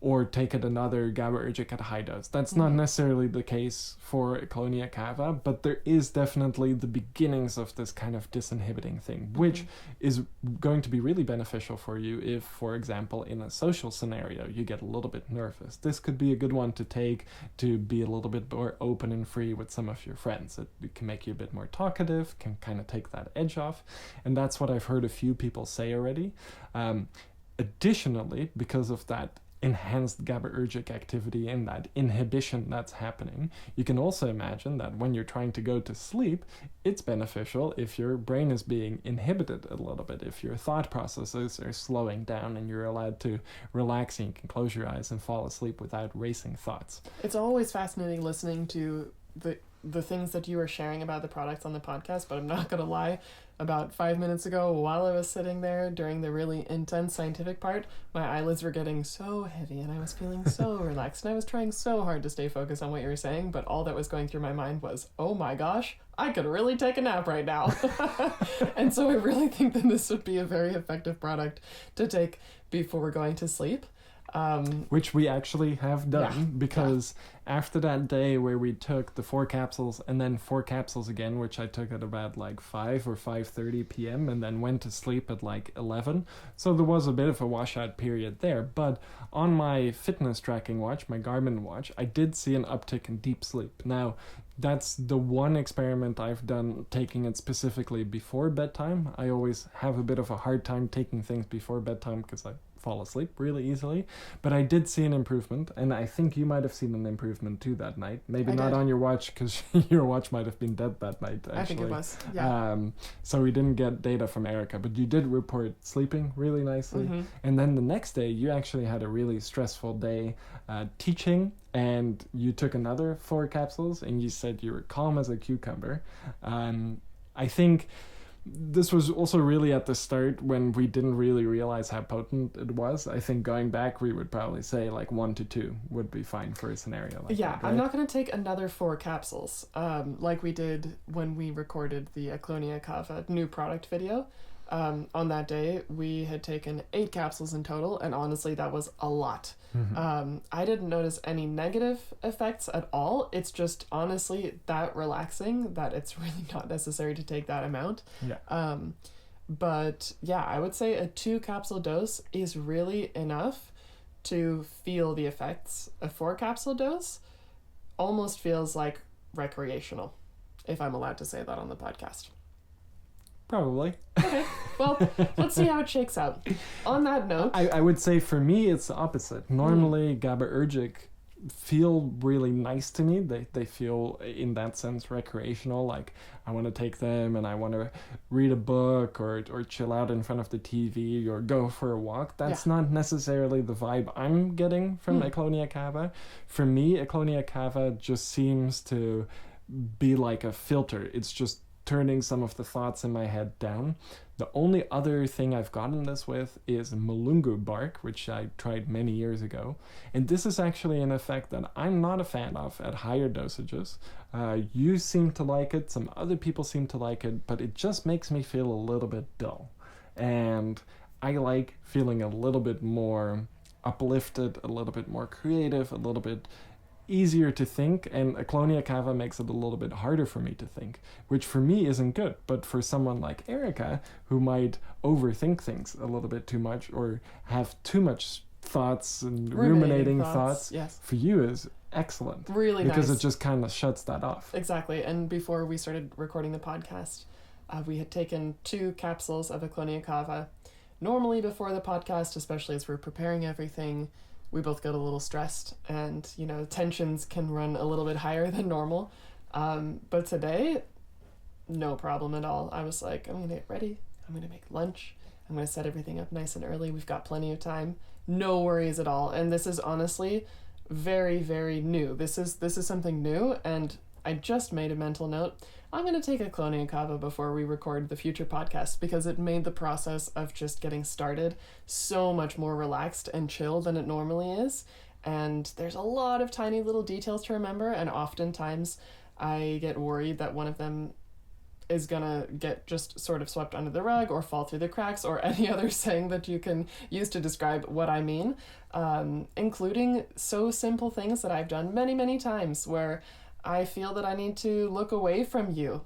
Or take it another GABAergic at a high dose. That's not necessarily the case for Ecklonia Cava, but there is definitely the beginnings of this kind of disinhibiting thing, which is going to be really beneficial for you if, for example, in a social scenario, you get a little bit nervous. This could be a good one to take to be a little bit more open and free with some of your friends. It can make you a bit more talkative, can kind of take that edge off, and that's what I've heard a few people say already. Additionally, because of that enhanced GABAergic activity and that inhibition that's happening, you can also imagine that when you're trying to go to sleep, it's beneficial if your brain is being inhibited a little bit, if your thought processes are slowing down and you're allowed to relax and you can close your eyes and fall asleep without racing thoughts. It's always fascinating listening to the things that you were sharing about the products on the podcast, but I'm not going to lie, about 5 minutes ago, while I was sitting there during the really intense scientific part, my eyelids were getting so heavy and I was feeling so relaxed, and I was trying so hard to stay focused on what you were saying, but all that was going through my mind was, oh my gosh, I could really take a nap right now. And so I really think that this would be a very effective product to take before going to sleep. Which we actually have done, because after that day where we took the 4 capsules and then 4 capsules again, which I took at about like 5 or 5:30 p.m. and then went to sleep at like 11. So there was a bit of a washout period there. But on my fitness tracking watch, my Garmin watch, I did see an uptick in deep sleep. Now, that's the one experiment I've done taking it specifically before bedtime. I always have a bit of a hard time taking things before bedtime because I fall asleep really easily, but I did see an improvement, and I think you might have seen an improvement too that night. Maybe not on your watch, because your watch might have been dead that night, actually. I think it was, yeah. So we didn't get data from Erika, but you did report sleeping really nicely. And then the next day, you actually had a really stressful day teaching, and you took another 4 capsules, and you said you were calm as a cucumber. I think this was also really at the start when we didn't really realize how potent it was. I think going back, we would probably say like 1 to 2 would be fine for a scenario like that. Right? I'm not going to take another 4 capsules like we did when we recorded the Ecklonia Cava new product video. On that day, we had taken 8 capsules in total, and honestly, that was a lot. I didn't notice any negative effects at all. It's just honestly that relaxing that it's really not necessary to take that amount. But yeah, I would say a 2 capsule dose is really enough to feel the effects. A 4 capsule dose almost feels like recreational, if I'm allowed to say that on the podcast. Probably. Okay, well, let's see how it shakes out. On that note, I would say for me it's the opposite. Normally GABAergic feel really nice to me. They feel in that sense recreational, like I want to take them and I want to read a book or chill out in front of the TV or go for a walk. That's not necessarily the vibe I'm getting from Ecklonia Cava. For me, Ecklonia Cava just seems to be like a filter. It's just turning some of the thoughts in my head down. The only other thing I've gotten this with is Mulungu bark, which I tried many years ago. And this is actually an effect that I'm not a fan of at higher dosages. You seem to like it, some other people seem to like it, but it just makes me feel a little bit dull. And I like feeling a little bit more uplifted, a little bit more creative, a little bit easier to think, and Ecklonia Cava makes it a little bit harder for me to think, which for me isn't good. But for someone like Erika, who might overthink things a little bit too much or have too much thoughts and ruminating thoughts, yes, for you is excellent. Really because nice. it just kind of shuts that off. Exactly. And before we started recording the podcast, we had taken 2 capsules of Ecklonia Cava. Normally before the podcast, especially as we're preparing everything, we both get a little stressed and, you know, tensions can run a little bit higher than normal. But today, no problem at all. I was like, I'm going to get ready. I'm going to make lunch. I'm going to set everything up nice and early. We've got plenty of time. No worries at all. And this is honestly very, very new. This is something new, and I just made a mental note. I'm going to take Ecklonia Cava before we record the future podcast because it made the process of just getting started so much more relaxed and chill than it normally is. And there's a lot of tiny little details to remember, and oftentimes I get worried that one of them is gonna get just sort of swept under the rug or fall through the cracks, or any other saying that you can use to describe what I mean, including so simple things that I've done many, many times where I feel that I need to look away from you,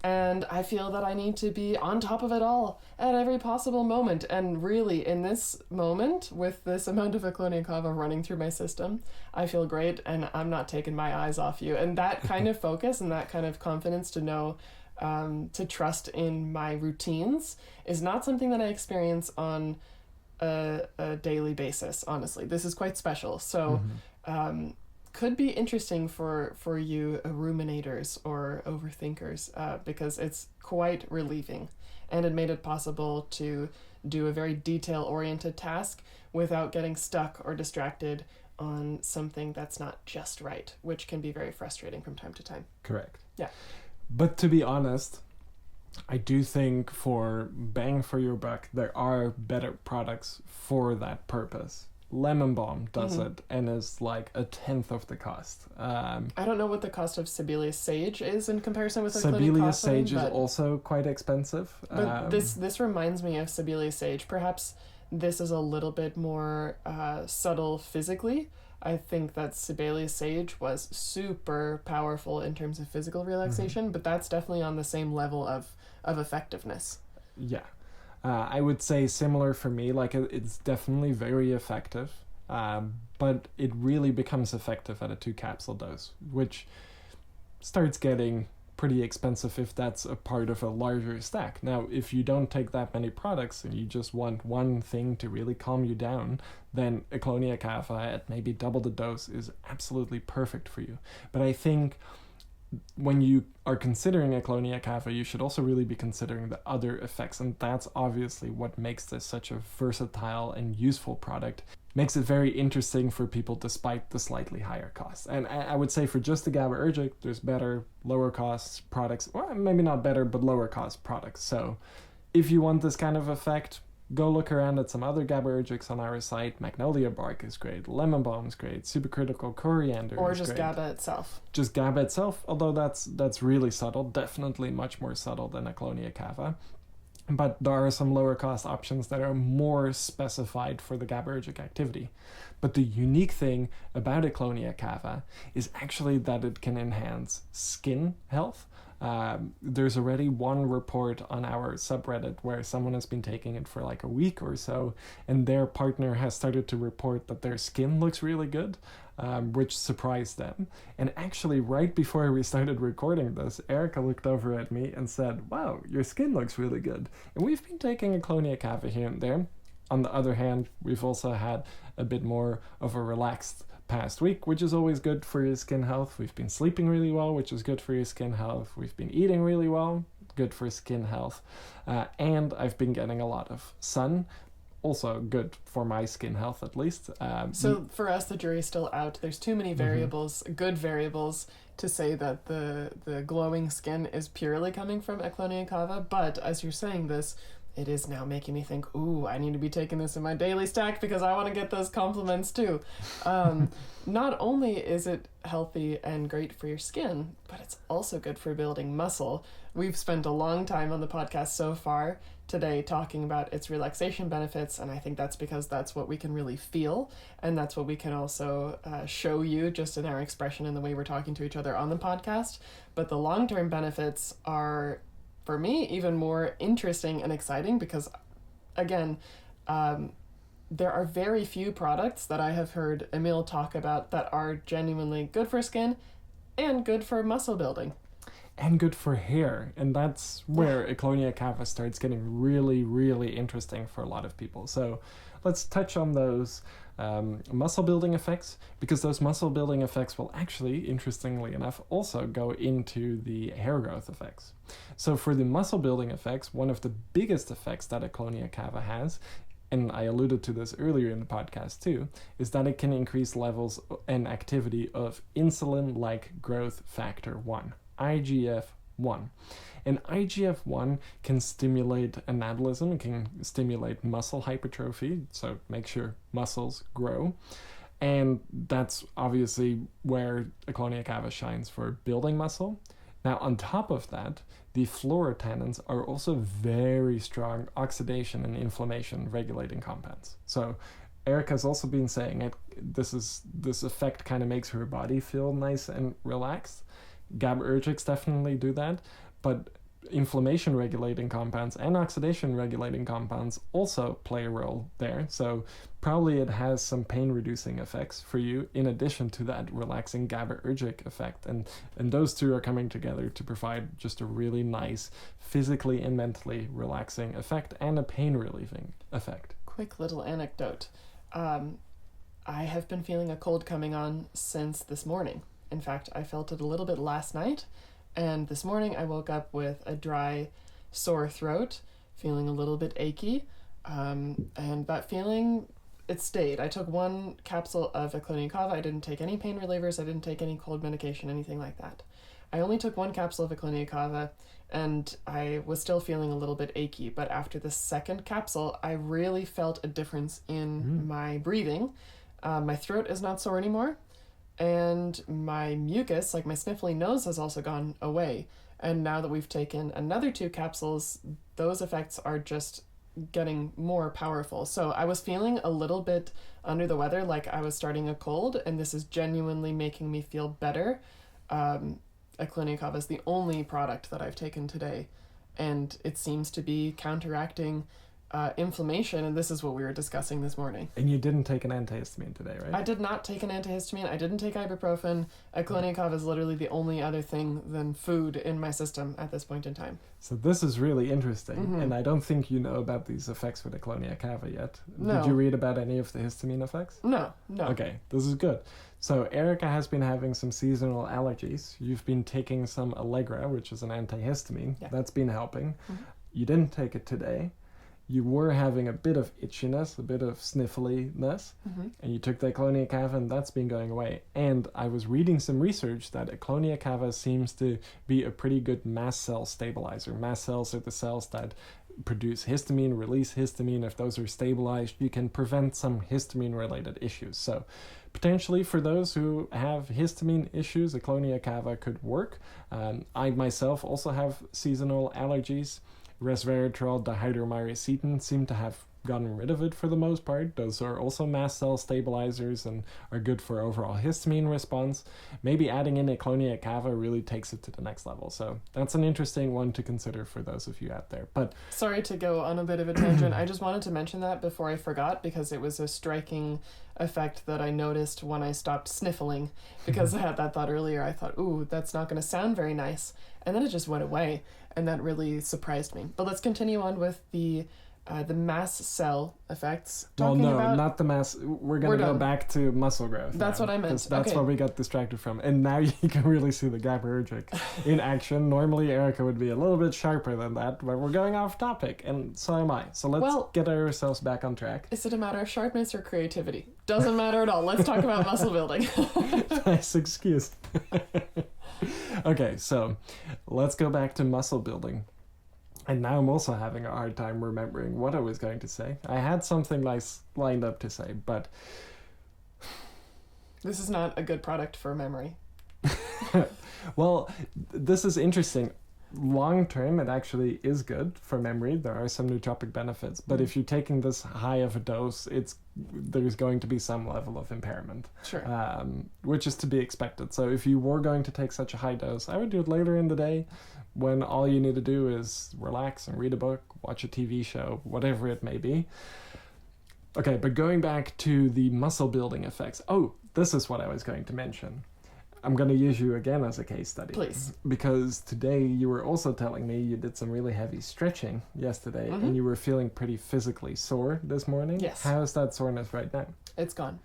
and I feel that I need to be on top of it all at every possible moment. And really, in this moment, with this amount of Ecklonia Cava running through my system, I feel great, and I'm not taking my eyes off you. And that kind of focus and that kind of confidence to know, to trust in my routines is not something that I experience on a daily basis, honestly. This is quite special. So, could be interesting for you ruminators or overthinkers, because it's quite relieving, and it made it possible to do a very detail-oriented task without getting stuck or distracted on something that's not just right, which can be very frustrating from time to time. Correct. Yeah. But to be honest, I do think for bang for your buck, there are better products for that purpose. Lemon Balm does it and is like 1/10 of the cost. I don't know what the cost of Sibelius Sage is in comparison with Sibelius Sage is also quite expensive. But this reminds me of Sibelius Sage. Perhaps this is a little bit more subtle physically. I think that Sibelius Sage was super powerful in terms of physical relaxation, but that's definitely on the same level of effectiveness. Yeah. I would say similar for me, like it's definitely very effective, but it really becomes effective at a 2-capsule dose, which starts getting pretty expensive if that's a part of a larger stack. Now, if you don't take that many products and you just want one thing to really calm you down, then Ecklonia Cava at maybe double the dose is absolutely perfect for you. But I think when you are considering Ecklonia Cava, you should also really be considering the other effects, and that's obviously what makes this such a versatile and useful product. Makes it very interesting for people despite the slightly higher costs. And I would say for just the GABAergic, there's better, lower cost products, well, maybe not better, but lower cost products. So if you want this kind of effect, go look around at some other GABAergics on our site. Magnolia Bark is great, Lemon Balm is great, Supercritical Coriander or is just great. GABA itself. Just GABA itself, although that's really subtle, definitely much more subtle than Ecklonia Cava. But there are some lower cost options that are more specified for the GABAergic activity. But the unique thing about Ecklonia Cava is actually that it can enhance skin health. There's already one report on our subreddit where someone has been taking it for like a week or so, and their partner has started to report that their skin looks really good, which surprised them. And actually, right before we started recording this, Erika looked over at me and said, "Wow, your skin looks really good." And we've been taking Ecklonia Cava here and there. On the other hand, we've also had a bit more of a relaxed past week, which is always good for your skin health. We've been sleeping really well, which is good for your skin health. We've been eating really well, good for skin health. And I've been getting a lot of sun, also good for my skin health at least. So for us, the jury's still out. There's too many variables, good variables, to say that the glowing skin is purely coming from Ecklonia Cava. But as you're saying this, it is now making me think, ooh, I need to be taking this in my daily stack because I want to get those compliments too. Not only is it healthy and great for your skin, but it's also good for building muscle. We've spent a long time on the podcast so far today talking about its relaxation benefits, and I think that's because that's what we can really feel, and that's what we can also show you just in our expression and the way we're talking to each other on the podcast. But the long-term benefits are, for me, even more interesting and exciting because, again, there are very few products that I have heard Emiel talk about that are genuinely good for skin and good for muscle building. And good for hair. And that's where Ecklonia Cava starts getting really, really interesting for a lot of people. So let's touch on those muscle building effects, because those muscle building effects will actually, interestingly enough, also go into the hair growth effects. So for the muscle building effects, one of the biggest effects that Ecklonia Cava has, and I alluded to this earlier in the podcast too, is that it can increase levels and activity of insulin-like growth factor 1, IGF-1. And IGF-1 can stimulate anabolism, it can stimulate muscle hypertrophy, so make your muscles grow. And that's obviously where Ecklonia Cava shines for building muscle. Now, on top of that, the Phlorotanins are also very strong oxidation and inflammation regulating compounds. So Erika's also been saying it. This effect kind of makes her body feel nice and relaxed. GABAergics definitely do that, but inflammation regulating compounds and oxidation regulating compounds also play a role there. So probably it has some pain reducing effects for you in addition to that relaxing GABAergic effect. And those two are coming together to provide just a really nice physically and mentally relaxing effect and a pain relieving effect. Quick little anecdote. I have been feeling a cold coming on since this morning. In fact, I felt it a little bit last night, and this morning I woke up with a dry, sore throat, feeling a little bit achy, and that feeling, it stayed. I took one capsule of Ecklonia Cava. I didn't take any pain relievers. I didn't take any cold medication, anything like that. I only took one capsule of Ecklonia Cava, and I was still feeling a little bit achy, but after the second capsule, I really felt a difference in my breathing. My throat is not sore anymore. And my mucus, like my sniffly nose, has also gone away. And now that we've taken another 2 capsules, those effects are just getting more powerful. So I was feeling a little bit under the weather, like I was starting a cold, and this is genuinely making me feel better. Ecklonia Cava is the only product that I've taken today, and it seems to be counteracting inflammation, and this is what we were discussing this morning. And you didn't take an antihistamine today, right? I did not take an antihistamine. I didn't take ibuprofen. Ecklonia Cava is literally the only other thing than food in my system at this point in time. So this is really interesting, and I don't think you know about these effects with Ecklonia Cava yet. No. Did you read about any of the histamine effects? No. Okay, this is good. So Erika has been having some seasonal allergies. You've been taking some Allegra, which is an antihistamine. Yeah. That's been helping. You didn't take it today. You were having a bit of itchiness, a bit of sniffliness, and you took the Ecklonia Cava, and that's been going away. And I was reading some research that Ecklonia Cava seems to be a pretty good mast cell stabilizer. Mast cells are the cells that produce histamine, release histamine. If those are stabilized, you can prevent some histamine-related issues. So potentially for those who have histamine issues, Ecklonia Cava could work. I myself also have seasonal allergies. Resveratrol, dihydromycetin seem to have gotten rid of it for the most part. Those are also mast cell stabilizers and are good for overall histamine response. Maybe adding in Ecklonia Cava really takes it to the next level. So that's an interesting one to consider for those of you out there. But sorry to go on a bit of a tangent. I just wanted to mention that before I forgot, because it was a striking effect that I noticed when I stopped sniffling, because I had that thought earlier. I thought, ooh, that's not going to sound very nice. And then it just went away, and that really surprised me. But let's continue on with the mast cell effects. Well, no, not the mast. We're going to go back to muscle growth. That's what I meant. That's what we got distracted from. And now you can really see the GABAergic in action. Normally, Erika would be a little bit sharper than that, but we're going off topic, and so am I. So let's get ourselves back on track. Is it a matter of sharpness or creativity? Doesn't matter at all. Let's talk about muscle building. Nice excuse. Okay, so let's go back to muscle building. And now I'm also having a hard time remembering what I was going to say. I had something nice lined up to say, but this is not a good product for memory. Well, this is interesting. Long term, it actually is good for memory. There are some nootropic benefits, but if you're taking this high of a dose, there's going to be some level of impairment, sure, which is to be expected. So if you were going to take such a high dose, I would do it later in the day, when all you need to do is relax and read a book, watch a TV show, whatever it may be. Okay, but going back to the muscle building effects. Oh, this is what I was going to mention. I'm going to use you again as a case study. Please. Because today you were also telling me you did some really heavy stretching yesterday and you were feeling pretty physically sore this morning. Yes. How is that soreness right now? It's gone.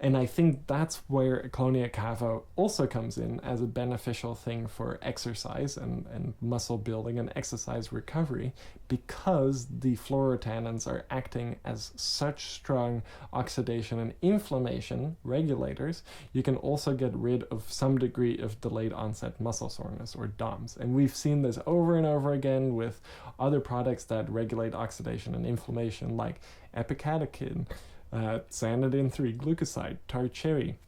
And I think that's where Ecklonia Cava also comes in as a beneficial thing for exercise and muscle building and exercise recovery, because the Phlorotanins are acting as such strong oxidation and inflammation regulators. You can also get rid of some degree of delayed onset muscle soreness, or DOMS. And we've seen this over and over again with other products that regulate oxidation and inflammation, like epicatechin, Xanadin 3 glucoside, tar cherry,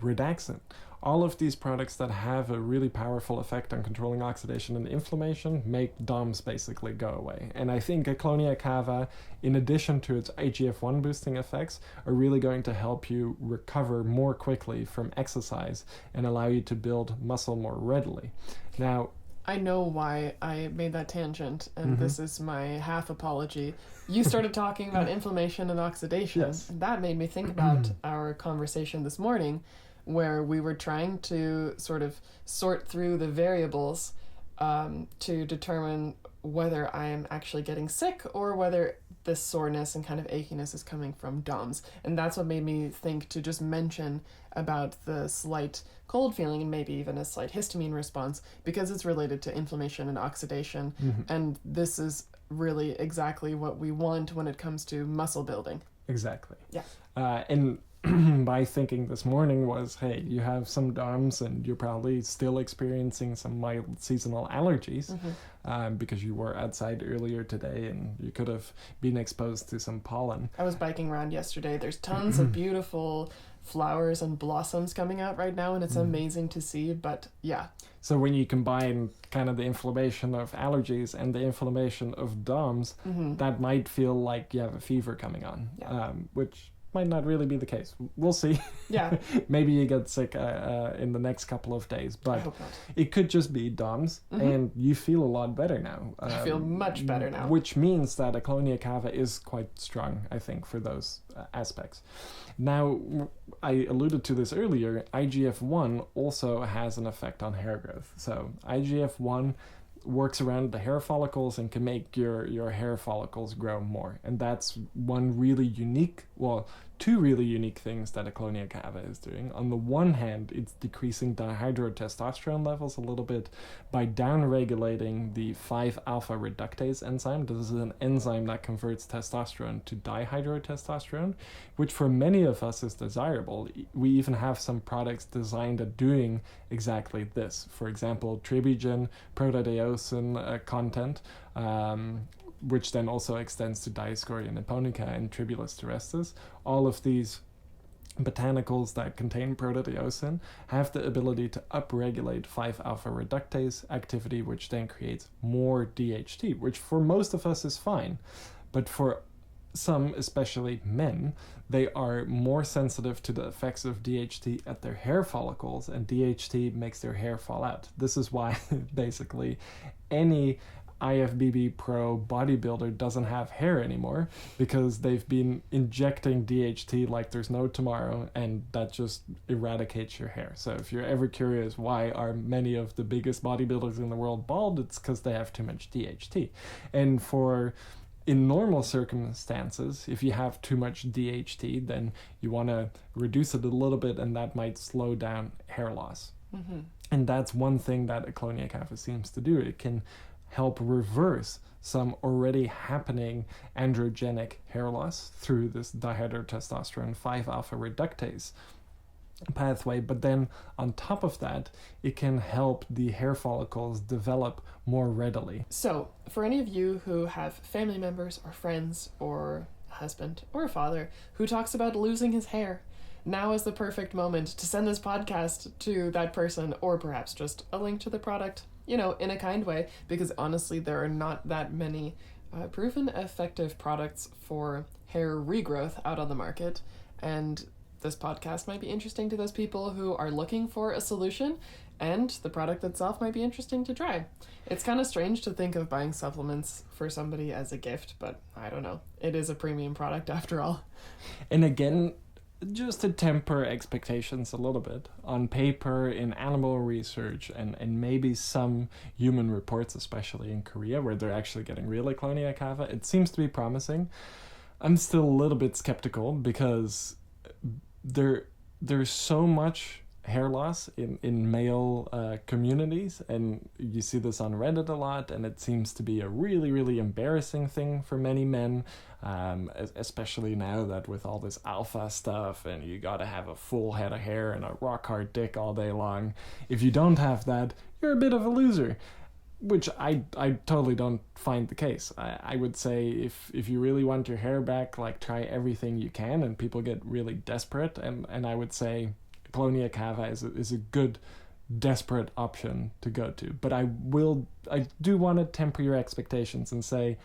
Redaxin. All of these products that have a really powerful effect on controlling oxidation and inflammation make DOMS basically go away. And I think Ecklonia Cava, in addition to its IGF-1 boosting effects, are really going to help you recover more quickly from exercise and allow you to build muscle more readily. Now, I know why I made that tangent, and this is my half apology. You started talking about inflammation and oxidation. Yes. And that made me think about our conversation this morning, where we were trying to sort of sort through the variables to determine whether I am actually getting sick or whether this soreness and kind of achiness is coming from DOMS. And that's what made me think to just mention about the slight cold feeling and maybe even a slight histamine response, because it's related to inflammation and oxidation. And this is really exactly what we want when it comes to muscle building. exactly. Yeah. And my thinking this morning was, hey, you have some DOMS and you're probably still experiencing some mild seasonal allergies because you were outside earlier today and you could have been exposed to some pollen. I was biking around yesterday. There's tons of beautiful flowers and blossoms coming out right now, and it's amazing to see. But yeah. So when you combine kind of the inflammation of allergies and the inflammation of DOMS, that might feel like you have a fever coming on, which might not really be the case. We'll see. Yeah. Maybe you get sick in the next couple of days, but I hope not. it could just be DOMS, and you feel a lot better now. I feel much better now. Which means that Ecklonia Cava is quite strong, I think, for those aspects. Now, I alluded to this earlier, IGF-1 also has an effect on hair growth. So IGF-1 works around the hair follicles and can make your hair follicles grow more. And that's one really unique, well, two really unique things that Ecklonia Cava is doing. On the one hand, it's decreasing dihydrotestosterone levels a little bit by downregulating the 5-alpha reductase enzyme. This is an enzyme that converts testosterone to dihydrotestosterone, which for many of us is desirable. We even have some products designed at doing exactly this. For example, tribogen, protodeosin content, which then also extends to Dioscorea niponica and Tribulus terrestris. All of these botanicals that contain protodeosin have the ability to upregulate 5-alpha reductase activity, which then creates more DHT, which for most of us is fine. But for some, especially men, they are more sensitive to the effects of DHT at their hair follicles, and DHT makes their hair fall out. This is why basically any IFBB pro bodybuilder doesn't have hair anymore, because they've been injecting DHT like there's no tomorrow, and that just eradicates your hair. So if you're ever curious why are many of the biggest bodybuilders in the world bald, it's because they have too much DHT. And in normal circumstances, if you have too much DHT, then you want to reduce it a little bit, and that might slow down hair loss. And that's one thing that Ecklonia Cava seems to do. It can help reverse some already happening androgenic hair loss through this dihydrotestosterone 5-alpha reductase pathway, but then on top of that, it can help the hair follicles develop more readily. So, for any of you who have family members or friends or a husband or a father who talks about losing his hair, now is the perfect moment to send this podcast to that person, or perhaps just a link to the product, in a kind way, because honestly, there are not that many proven effective products for hair regrowth out on the market, and this podcast might be interesting to those people who are looking for a solution And the product itself might be interesting to try. It's kind of strange to think of buying supplements for somebody as a gift, but I don't know. It is a premium product after all. And again, just to temper expectations a little bit, on paper, in animal research, and maybe some human reports, especially in Korea, where they're actually getting real Ecklonia Cava, it seems to be promising. I'm still a little bit skeptical because there's so much hair loss in male communities, and you see this on Reddit a lot, and it seems to be a really, really embarrassing thing for many men, especially now that with all this alpha stuff and you gotta have a full head of hair and a rock hard dick all day long. If you don't have that, you're a bit of a loser, which I totally don't find the case. I would say if you really want your hair back, like, try everything you can, and people get really desperate, and I would say Ecklonia Cava is a good desperate option to go to. But I do want to temper your expectations and say,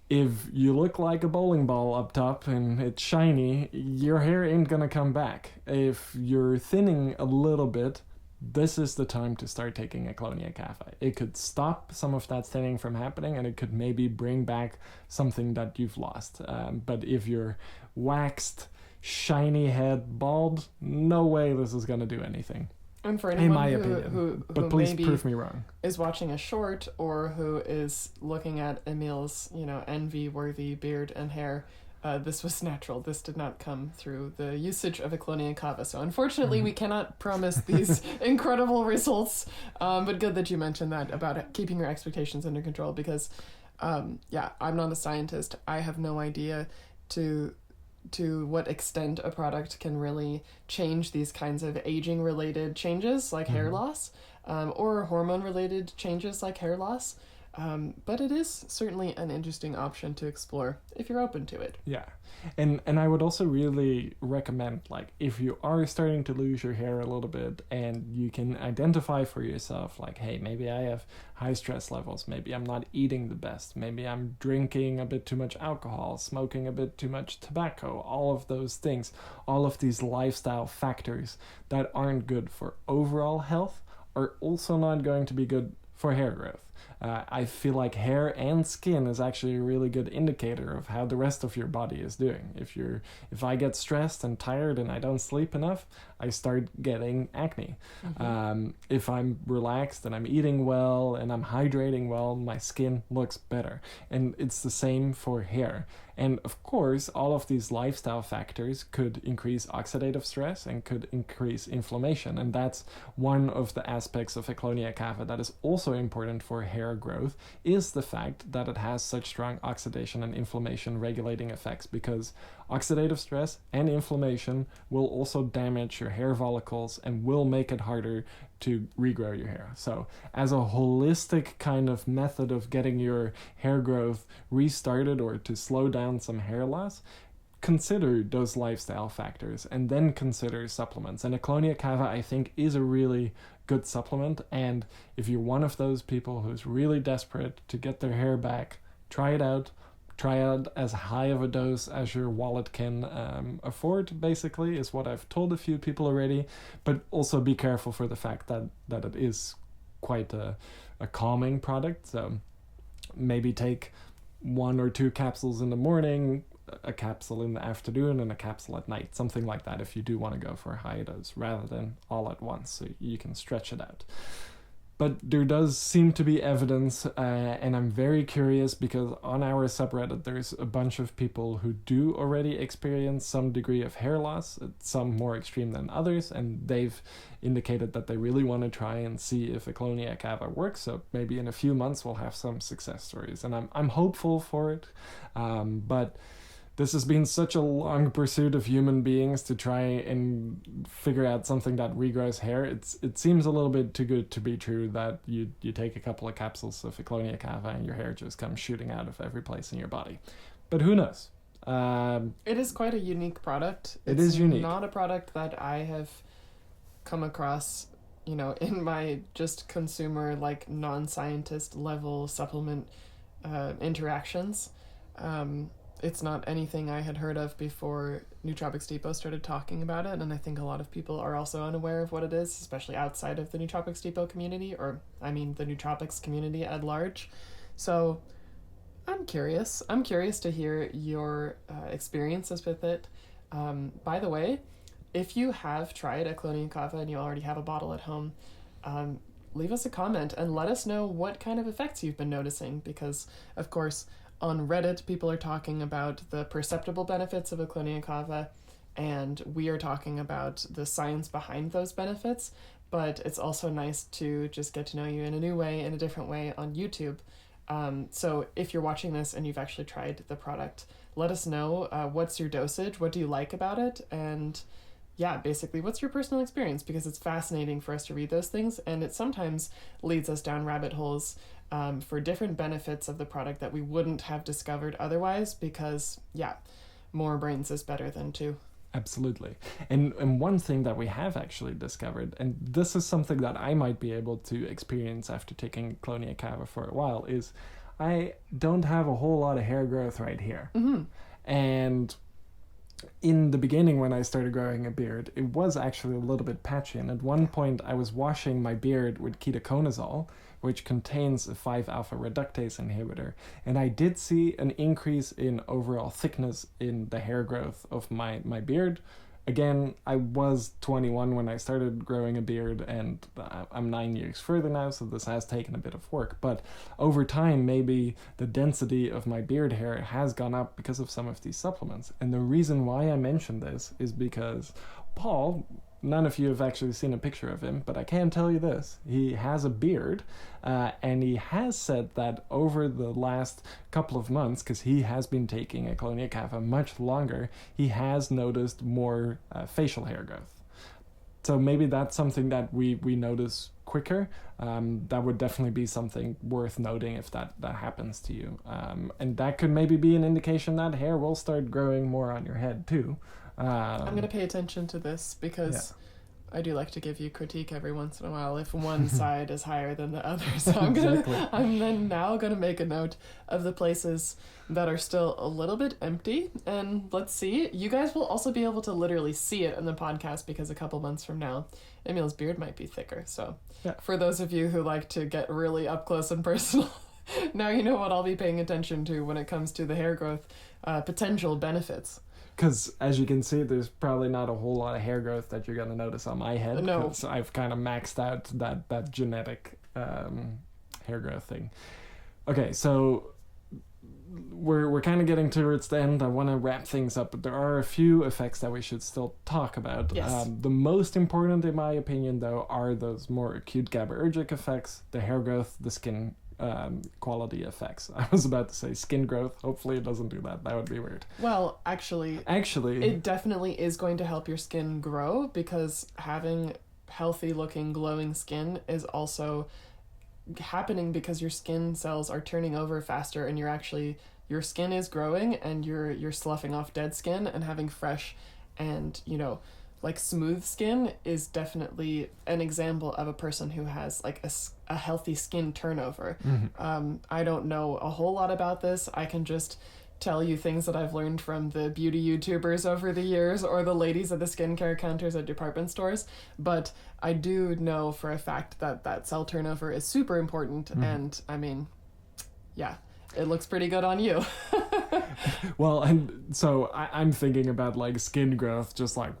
if you look like a bowling ball up top and it's shiny, your hair ain't gonna come back. If you're thinning a little bit, this is the time to start taking Ecklonia Cava. It could stop some of that thinning from happening, and it could maybe bring back something that you've lost. But if you're waxed, shiny head, bald, no way this is going to do anything. And for in anyone my who, opinion. who But please maybe prove me wrong. is watching a short, or who is looking at Emiel's, envy-worthy beard and hair, this was natural. This did not come through the usage of Ecklonia Cava. So unfortunately, we cannot promise these incredible results. But good that you mentioned that about keeping your expectations under control, because, I'm not a scientist. I have no idea to what extent a product can really change these kinds of aging-related changes like hair loss, or hormone-related changes like hair loss. But it is certainly an interesting option to explore if you're open to it. Yeah. And I would also really recommend, like, if you are starting to lose your hair a little bit and you can identify for yourself, like, hey, maybe I have high stress levels, maybe I'm not eating the best, maybe I'm drinking a bit too much alcohol, smoking a bit too much tobacco, all of those things, all of these lifestyle factors that aren't good for overall health are also not going to be good for hair growth. I feel like hair and skin is actually a really good indicator of how the rest of your body is doing. If I get stressed and tired and I don't sleep enough, I start getting acne. If I'm relaxed and I'm eating well and I'm hydrating well, my skin looks better. And it's the same for hair. And of course, all of these lifestyle factors could increase oxidative stress and could increase inflammation. And that's one of the aspects of Ecklonia Cava that is also important for hair growth, is the fact that it has such strong oxidation and inflammation regulating effects, because oxidative stress and inflammation will also damage your hair follicles and will make it harder to regrow your hair. So as a holistic kind of method of getting your hair growth restarted or to slow down some hair loss, consider those lifestyle factors and then consider supplements. And Ecklonia Cava, I think, is a really good supplement. And if you're one of those people who's really desperate to get their hair back, try it out. Try out as high of a dose as your wallet can afford, basically, is what I've told a few people already. But also be careful for the fact that it is quite a calming product. So maybe take 1 or 2 capsules in the morning, a capsule in the afternoon, and a capsule at night. Something like that if you do want to go for a high dose, rather than all at once, so you can stretch it out. But there does seem to be evidence, and I'm very curious because on our subreddit there's a bunch of people who do already experience some degree of hair loss, some more extreme than others, and they've indicated that they really want to try and see if Ecklonia Cava works. So maybe in a few months we'll have some success stories, and I'm hopeful for it. But this has been such a long pursuit of human beings to try and figure out something that regrows hair. It seems a little bit too good to be true that you take a couple of capsules of Ecklonia Cava and your hair just comes shooting out of every place in your body. But who knows? It is quite a unique product. It is unique. It's not a product that I have come across, in my just consumer, non-scientist level supplement interactions. it's not anything I had heard of before Nootropics Depot started talking about it, and I think a lot of people are also unaware of what it is, especially outside of the Nootropics Depot community, or I mean the nootropics community at large. So I'm curious. I'm curious to hear your experiences with it. By the way, if you have tried Ecklonia Cava and you already have a bottle at home, leave us a comment and let us know what kind of effects you've been noticing, because, of course, on Reddit, people are talking about the perceptible benefits of Ecklonia Cava, and we are talking about the science behind those benefits, but it's also nice to just get to know you in a new way, in a different way on YouTube. So if you're watching this and you've actually tried the product, let us know what's your dosage, what do you like about it, and yeah, basically, what's your personal experience? Because it's fascinating for us to read those things, and it sometimes leads us down rabbit holes for different benefits of the product that we wouldn't have discovered otherwise, because, yeah, more brains is better than two. Absolutely. And one thing that we have actually discovered, and this is something that I might be able to experience after taking Ecklonia Cava for a while, is I don't have a whole lot of hair growth right here. Mm-hmm. And in the beginning, when I started growing a beard, it was actually a little bit patchy. And at one point, I was washing my beard with ketoconazole, which contains a 5-alpha reductase inhibitor. And I did see an increase in overall thickness in the hair growth of my beard. Again, I was 21 when I started growing a beard, and I'm 9 years further now, so this has taken a bit of work. But over time, maybe the density of my beard hair has gone up because of some of these supplements. And the reason why I mention this is because Paul, none of you have actually seen a picture of him, but I can tell you this. He has a beard, and he has said that over the last couple of months, because he has been taking Ecklonia Cava much longer, he has noticed more facial hair growth. So maybe that's something that we notice quicker. That would definitely be something worth noting if that happens to you. And that could maybe be an indication that hair will start growing more on your head too. I'm going to pay attention to this because I do like to give you critique every once in a while if one side is higher than the other. So I'm then now going to make a note of the places that are still a little bit empty. And let's see. You guys will also be able to literally see it in the podcast because a couple months from now, Emiel's beard might be thicker. So for those of you who like to get really up close and personal, now you know what I'll be paying attention to when it comes to the hair growth potential benefits. Because, as you can see, there's probably not a whole lot of hair growth that you're going to notice on my head. No. Because I've kind of maxed out that genetic hair growth thing. Okay, so we're kind of getting towards the end. I want to wrap things up, but there are a few effects that we should still talk about. Yes. The most important, in my opinion, though, are those more acute GABAergic effects, the hair growth, the skin quality effects. I was about to say skin growth. Hopefully it doesn't do that. That would be weird. Well, actually, it definitely is going to help your skin grow, because having healthy looking glowing skin is also happening because your skin cells are turning over faster, and your skin is growing, and you're sloughing off dead skin and having fresh and like smooth skin is definitely an example of a person who has like a healthy skin turnover. Mm-hmm. I don't know a whole lot about this. I can just tell you things that I've learned from the beauty YouTubers over the years, or the ladies at the skincare counters at department stores. But I do know for a fact that cell turnover is super important. Mm-hmm. And I mean, yeah, it looks pretty good on you. Well, and so I'm thinking about like skin growth, just like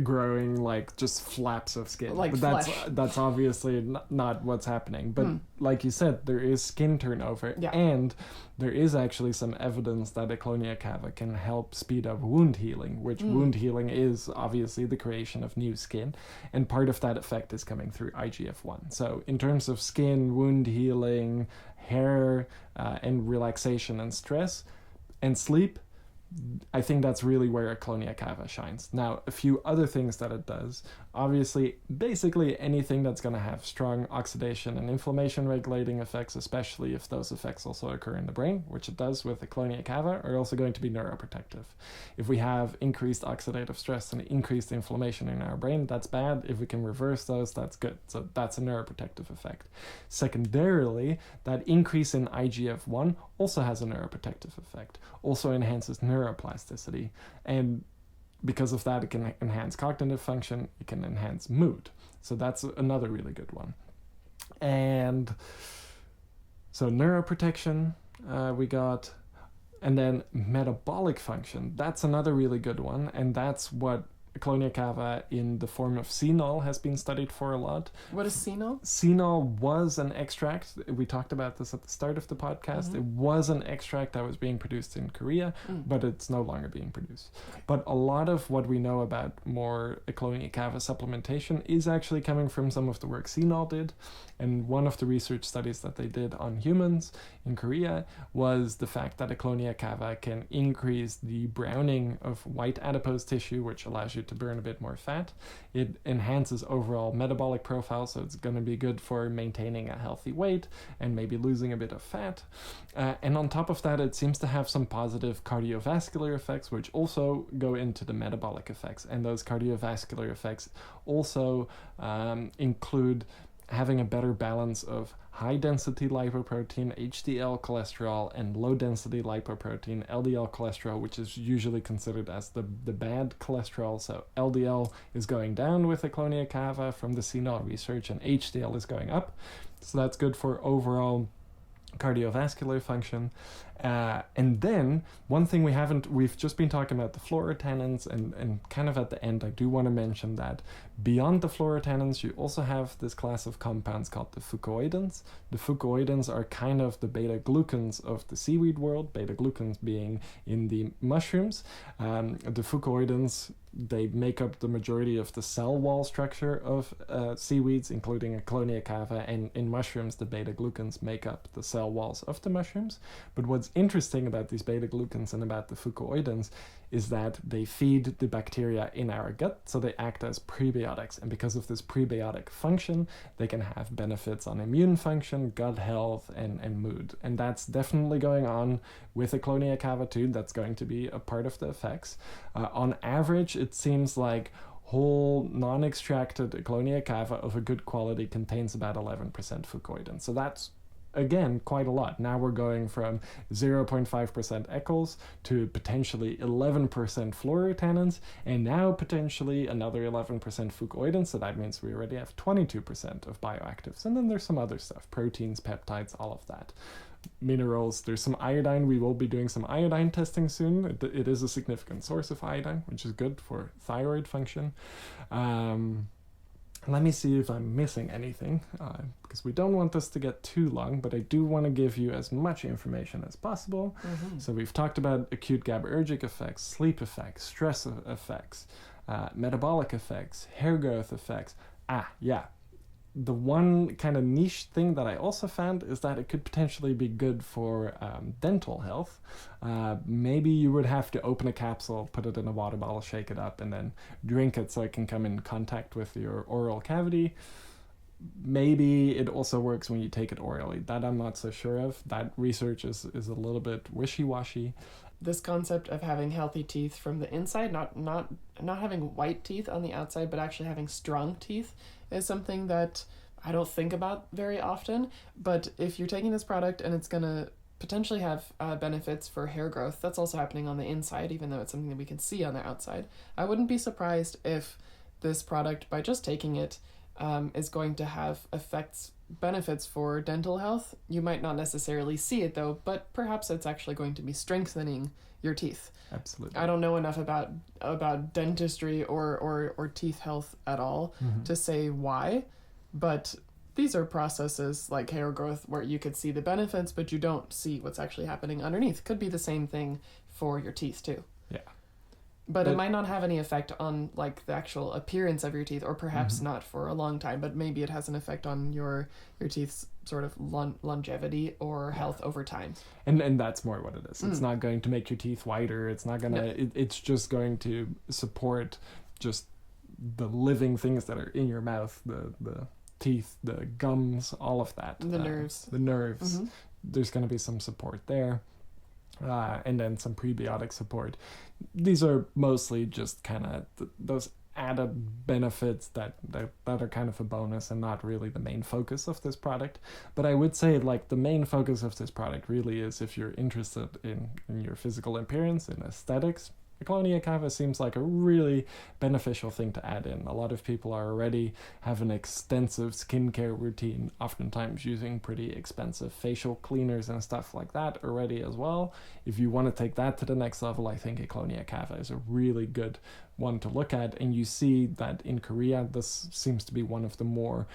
growing like just flaps of skin. Like but flesh. that's obviously not what's happening. But like you said, there is skin turnover, and there is actually some evidence that Ecklonia Cava can help speed up wound healing, which wound healing is obviously the creation of new skin, and part of that effect is coming through IGF-1. So in terms of skin, wound healing, hair, and relaxation and stress, and sleep, I think that's really where Ecklonia Cava shines. Now, a few other things that it does. Obviously, basically anything that's going to have strong oxidation and inflammation regulating effects, especially if those effects also occur in the brain, which it does with Ecklonia Cava, are also going to be neuroprotective. If we have increased oxidative stress and increased inflammation in our brain, that's bad. If we can reverse those, that's good. So that's a neuroprotective effect. Secondarily, that increase in IGF-1 also has a neuroprotective effect, also enhances neuroplasticity, and because of that, it can enhance cognitive function, it can enhance mood. So that's another really good one. And so neuroprotection, we got, and then metabolic function. That's another really good one, and that's what Ecklonia Cava in the form of senol has been studied for a lot. What is senol? Senol was an extract. We talked about this at the start of the podcast. Mm-hmm. It was an extract that was being produced in Korea, but it's no longer being produced. Okay. But a lot of what we know about more Ecklonia Cava supplementation is actually coming from some of the work senol did. And one of the research studies that they did on humans in Korea was the fact that Ecklonia Cava can increase the browning of white adipose tissue, which allows you to burn a bit more fat. It enhances overall metabolic profile, so it's going to be good for maintaining a healthy weight and maybe losing a bit of fat. And on top of that, it seems to have some positive cardiovascular effects, which also go into the metabolic effects. And those cardiovascular effects also include having a better balance of high-density lipoprotein, HDL cholesterol, and low-density lipoprotein, LDL cholesterol, which is usually considered as the bad cholesterol. So LDL is going down with Ecklonia Cava from the senol research, and HDL is going up. So that's good for overall cardiovascular function. And then one thing we've just been talking about the Phlorotanins, and kind of at the end I do want to mention that beyond the Phlorotanins you also have this class of compounds called the fucoidins. The fucoidins are kind of the beta-glucans of the seaweed world, beta-glucans being in the mushrooms. The fucoidins, they make up the majority of the cell wall structure of seaweeds, including Ecklonia Cava, and in mushrooms the beta-glucans make up the cell walls of the mushrooms. But what's interesting about these beta-glucans and about the fucoidins is that they feed the bacteria in our gut, so they act as prebiotics. And because of this prebiotic function, they can have benefits on immune function, gut health, and mood. And that's definitely going on with Ecklonia Cava too. That's going to be a part of the effects. On average, it seems like whole non-extracted Ecklonia Cava of a good quality contains about 11% fucoidin. So that's, again, quite a lot. Now we're going from 0.5% Ecklols to potentially 11% Phlorotanins, and now potentially another 11% fucoidins. So that means we already have 22% of bioactives. And then there's some other stuff, proteins, peptides, all of that. Minerals, there's some iodine. We will be doing some iodine testing soon. It is a significant source of iodine, which is good for thyroid function. Let me see if I'm missing anything, because we don't want this to get too long, but I do want to give you as much information as possible. Mm-hmm. So we've talked about acute GABAergic effects, sleep effects, stress effects, metabolic effects, hair growth effects. The one kind of niche thing that I also found is that it could potentially be good for dental health. Maybe you would have to open a capsule, put it in a water bottle, shake it up, and then drink it so it can come in contact with your oral cavity. Maybe it also works when you take it orally. That I'm not so sure of. That research is a little bit wishy-washy. This concept of having healthy teeth from the inside, not having white teeth on the outside, but actually having strong teeth, is something that I don't think about very often. But if you're taking this product and it's going to potentially have benefits for hair growth, that's also happening on the inside, even though it's something that we can see on the outside. I wouldn't be surprised if this product, by just taking it, is going to have benefits for dental health. You might not necessarily see it though, but perhaps it's actually going to be strengthening your teeth. Absolutely. I don't know enough about dentistry or teeth health at all to say why, but these are processes like hair growth where you could see the benefits, but you don't see what's actually happening underneath. Could be the same thing for your teeth too. Yeah. But it might not have any effect on like the actual appearance of your teeth, or perhaps not for a long time, but maybe it has an effect on your teeth's sort of longevity or health over time. And that's more what it is. It's not going to make your teeth whiter. It's not going to, No. it's just going to support just the living things that are in your mouth, the teeth, the gums, all of that. The nerves. The nerves. There's going to be some support there. And then some prebiotic support. These are mostly just kind of those added benefits that are kind of a bonus and not really the main focus of this product. But I would say like the main focus of this product really is if you're interested in your physical appearance, in aesthetics. Ecklonia Cava seems like a really beneficial thing to add in. A lot of people have an extensive skincare routine, oftentimes using pretty expensive facial cleaners and stuff like that already as well. If you want to take that to the next level, I think Ecklonia Cava is a really good one to look at. And you see that in Korea, this seems to be one of the more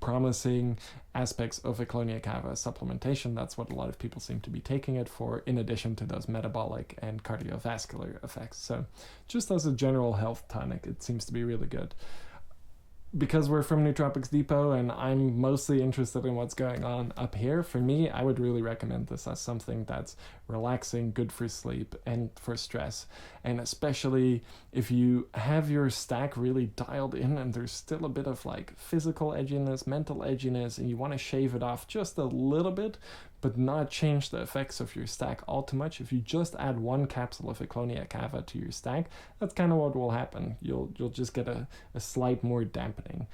promising aspects of Ecklonia Cava supplementation. That's what a lot of people seem to be taking it for, in addition to those metabolic and cardiovascular effects. So just as a general health tonic, it seems to be really good. Because we're from Nootropics Depot and I'm mostly interested in what's going on up here, for me, I would really recommend this as something that's relaxing, good for sleep and for stress. And especially if you have your stack really dialed in and there's still a bit of like physical edginess, mental edginess, and you want to shave it off just a little bit, but not change the effects of your stack all too much. If you just add one capsule of Ecklonia Cava to your stack, that's kind of what will happen. You'll just get a slight more dampening.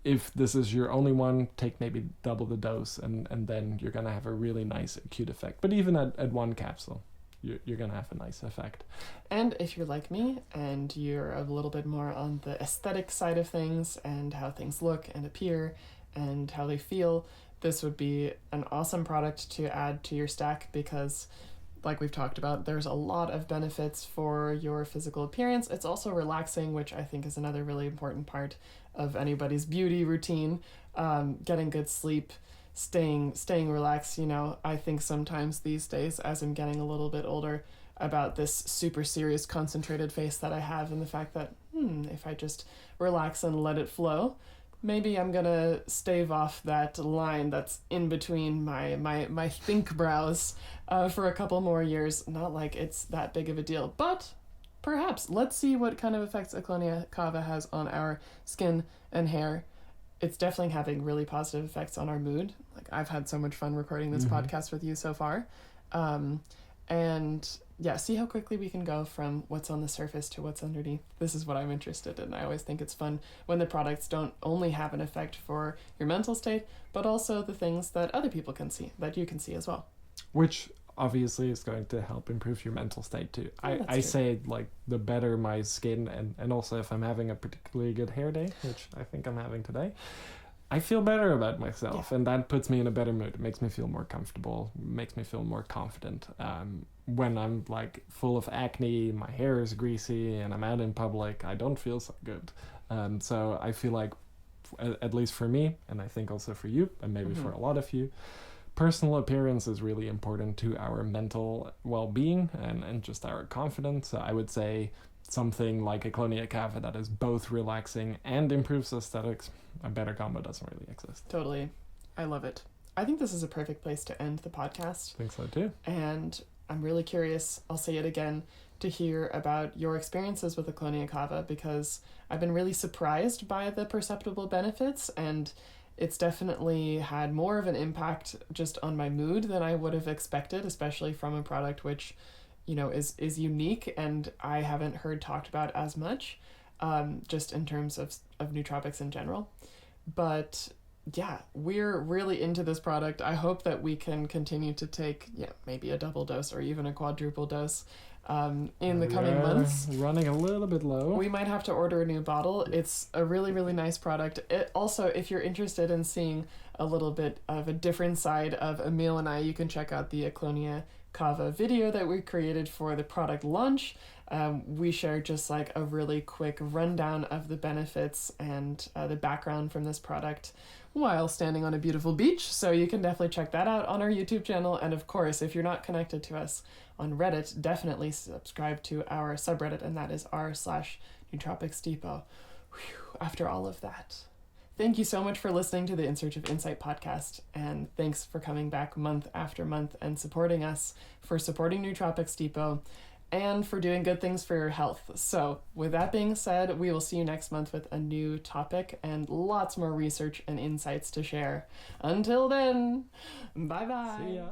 If this is your only one, take maybe double the dose, and then you're going to have a really nice acute effect. But even at one capsule, you're going to have a nice effect. And if you're like me and you're a little bit more on the aesthetic side of things and how things look and appear and how they feel, this would be an awesome product to add to your stack because, like we've talked about, there's a lot of benefits for your physical appearance. It's also relaxing, which I think is another really important part of anybody's beauty routine. Getting good sleep, staying relaxed. You know, I think sometimes these days, as I'm getting a little bit older, about this super serious concentrated face that I have, and the fact that if I just relax and let it flow, maybe I'm gonna stave off that line that's in between my think brows for a couple more years. Not like it's that big of a deal, but perhaps. Let's see what kind of effects Ecklonia Cava has on our skin and hair. It's definitely having really positive effects on our mood. Like, I've had so much fun recording this podcast with you so far. And yeah, see how quickly we can go from what's on the surface to what's underneath. This is what I'm interested in. I always think it's fun when the products don't only have an effect for your mental state, but also the things that other people can see, that you can see as well. Which obviously is going to help improve your mental state too. I say, like, the better my skin, and also if I'm having a particularly good hair day, which I think I'm having today, I feel better about myself, and that puts me in a better mood. It makes me feel more comfortable, makes me feel more confident. When I'm like full of acne, my hair is greasy, and I'm out in public, I don't feel so good. So I feel like, at least for me, and I think also for you, and maybe for a lot of you, personal appearance is really important to our mental well-being and just our confidence. So I would say something like Ecklonia Cava that is both relaxing and improves aesthetics, a better combo doesn't really exist. Totally. I love it. I think this is a perfect place to end the podcast. I think so too. And I'm really curious, I'll say it again, to hear about your experiences with Ecklonia Cava, because I've been really surprised by the perceptible benefits, and it's definitely had more of an impact just on my mood than I would have expected, especially from a product which, you know, is unique and I haven't heard talked about as much, just in terms of nootropics in general. But yeah, we're really into this product. I hope that we can continue to take maybe a double dose or even a quadruple dose in the coming months. Running a little bit low. We might have to order a new bottle. It's a really, really nice product. It also, if you're interested in seeing a little bit of a different side of Emiel and I, you can check out the Ecklonia Cava video that we created for the product launch. We share just like a really quick rundown of the benefits and the background from this product. while standing on a beautiful beach. So you can definitely check that out on our YouTube channel. And of course, if you're not connected to us on Reddit, definitely subscribe to our subreddit, and that is r/Nootropics Depot. Whew, after all of that, thank you so much for listening to the In Search of Insight podcast, and thanks for coming back month after month and supporting us, for supporting Nootropics Depot, and for doing good things for your health. So with that being said, we will see you next month with a new topic and lots more research and insights to share. Until then, bye-bye. See ya.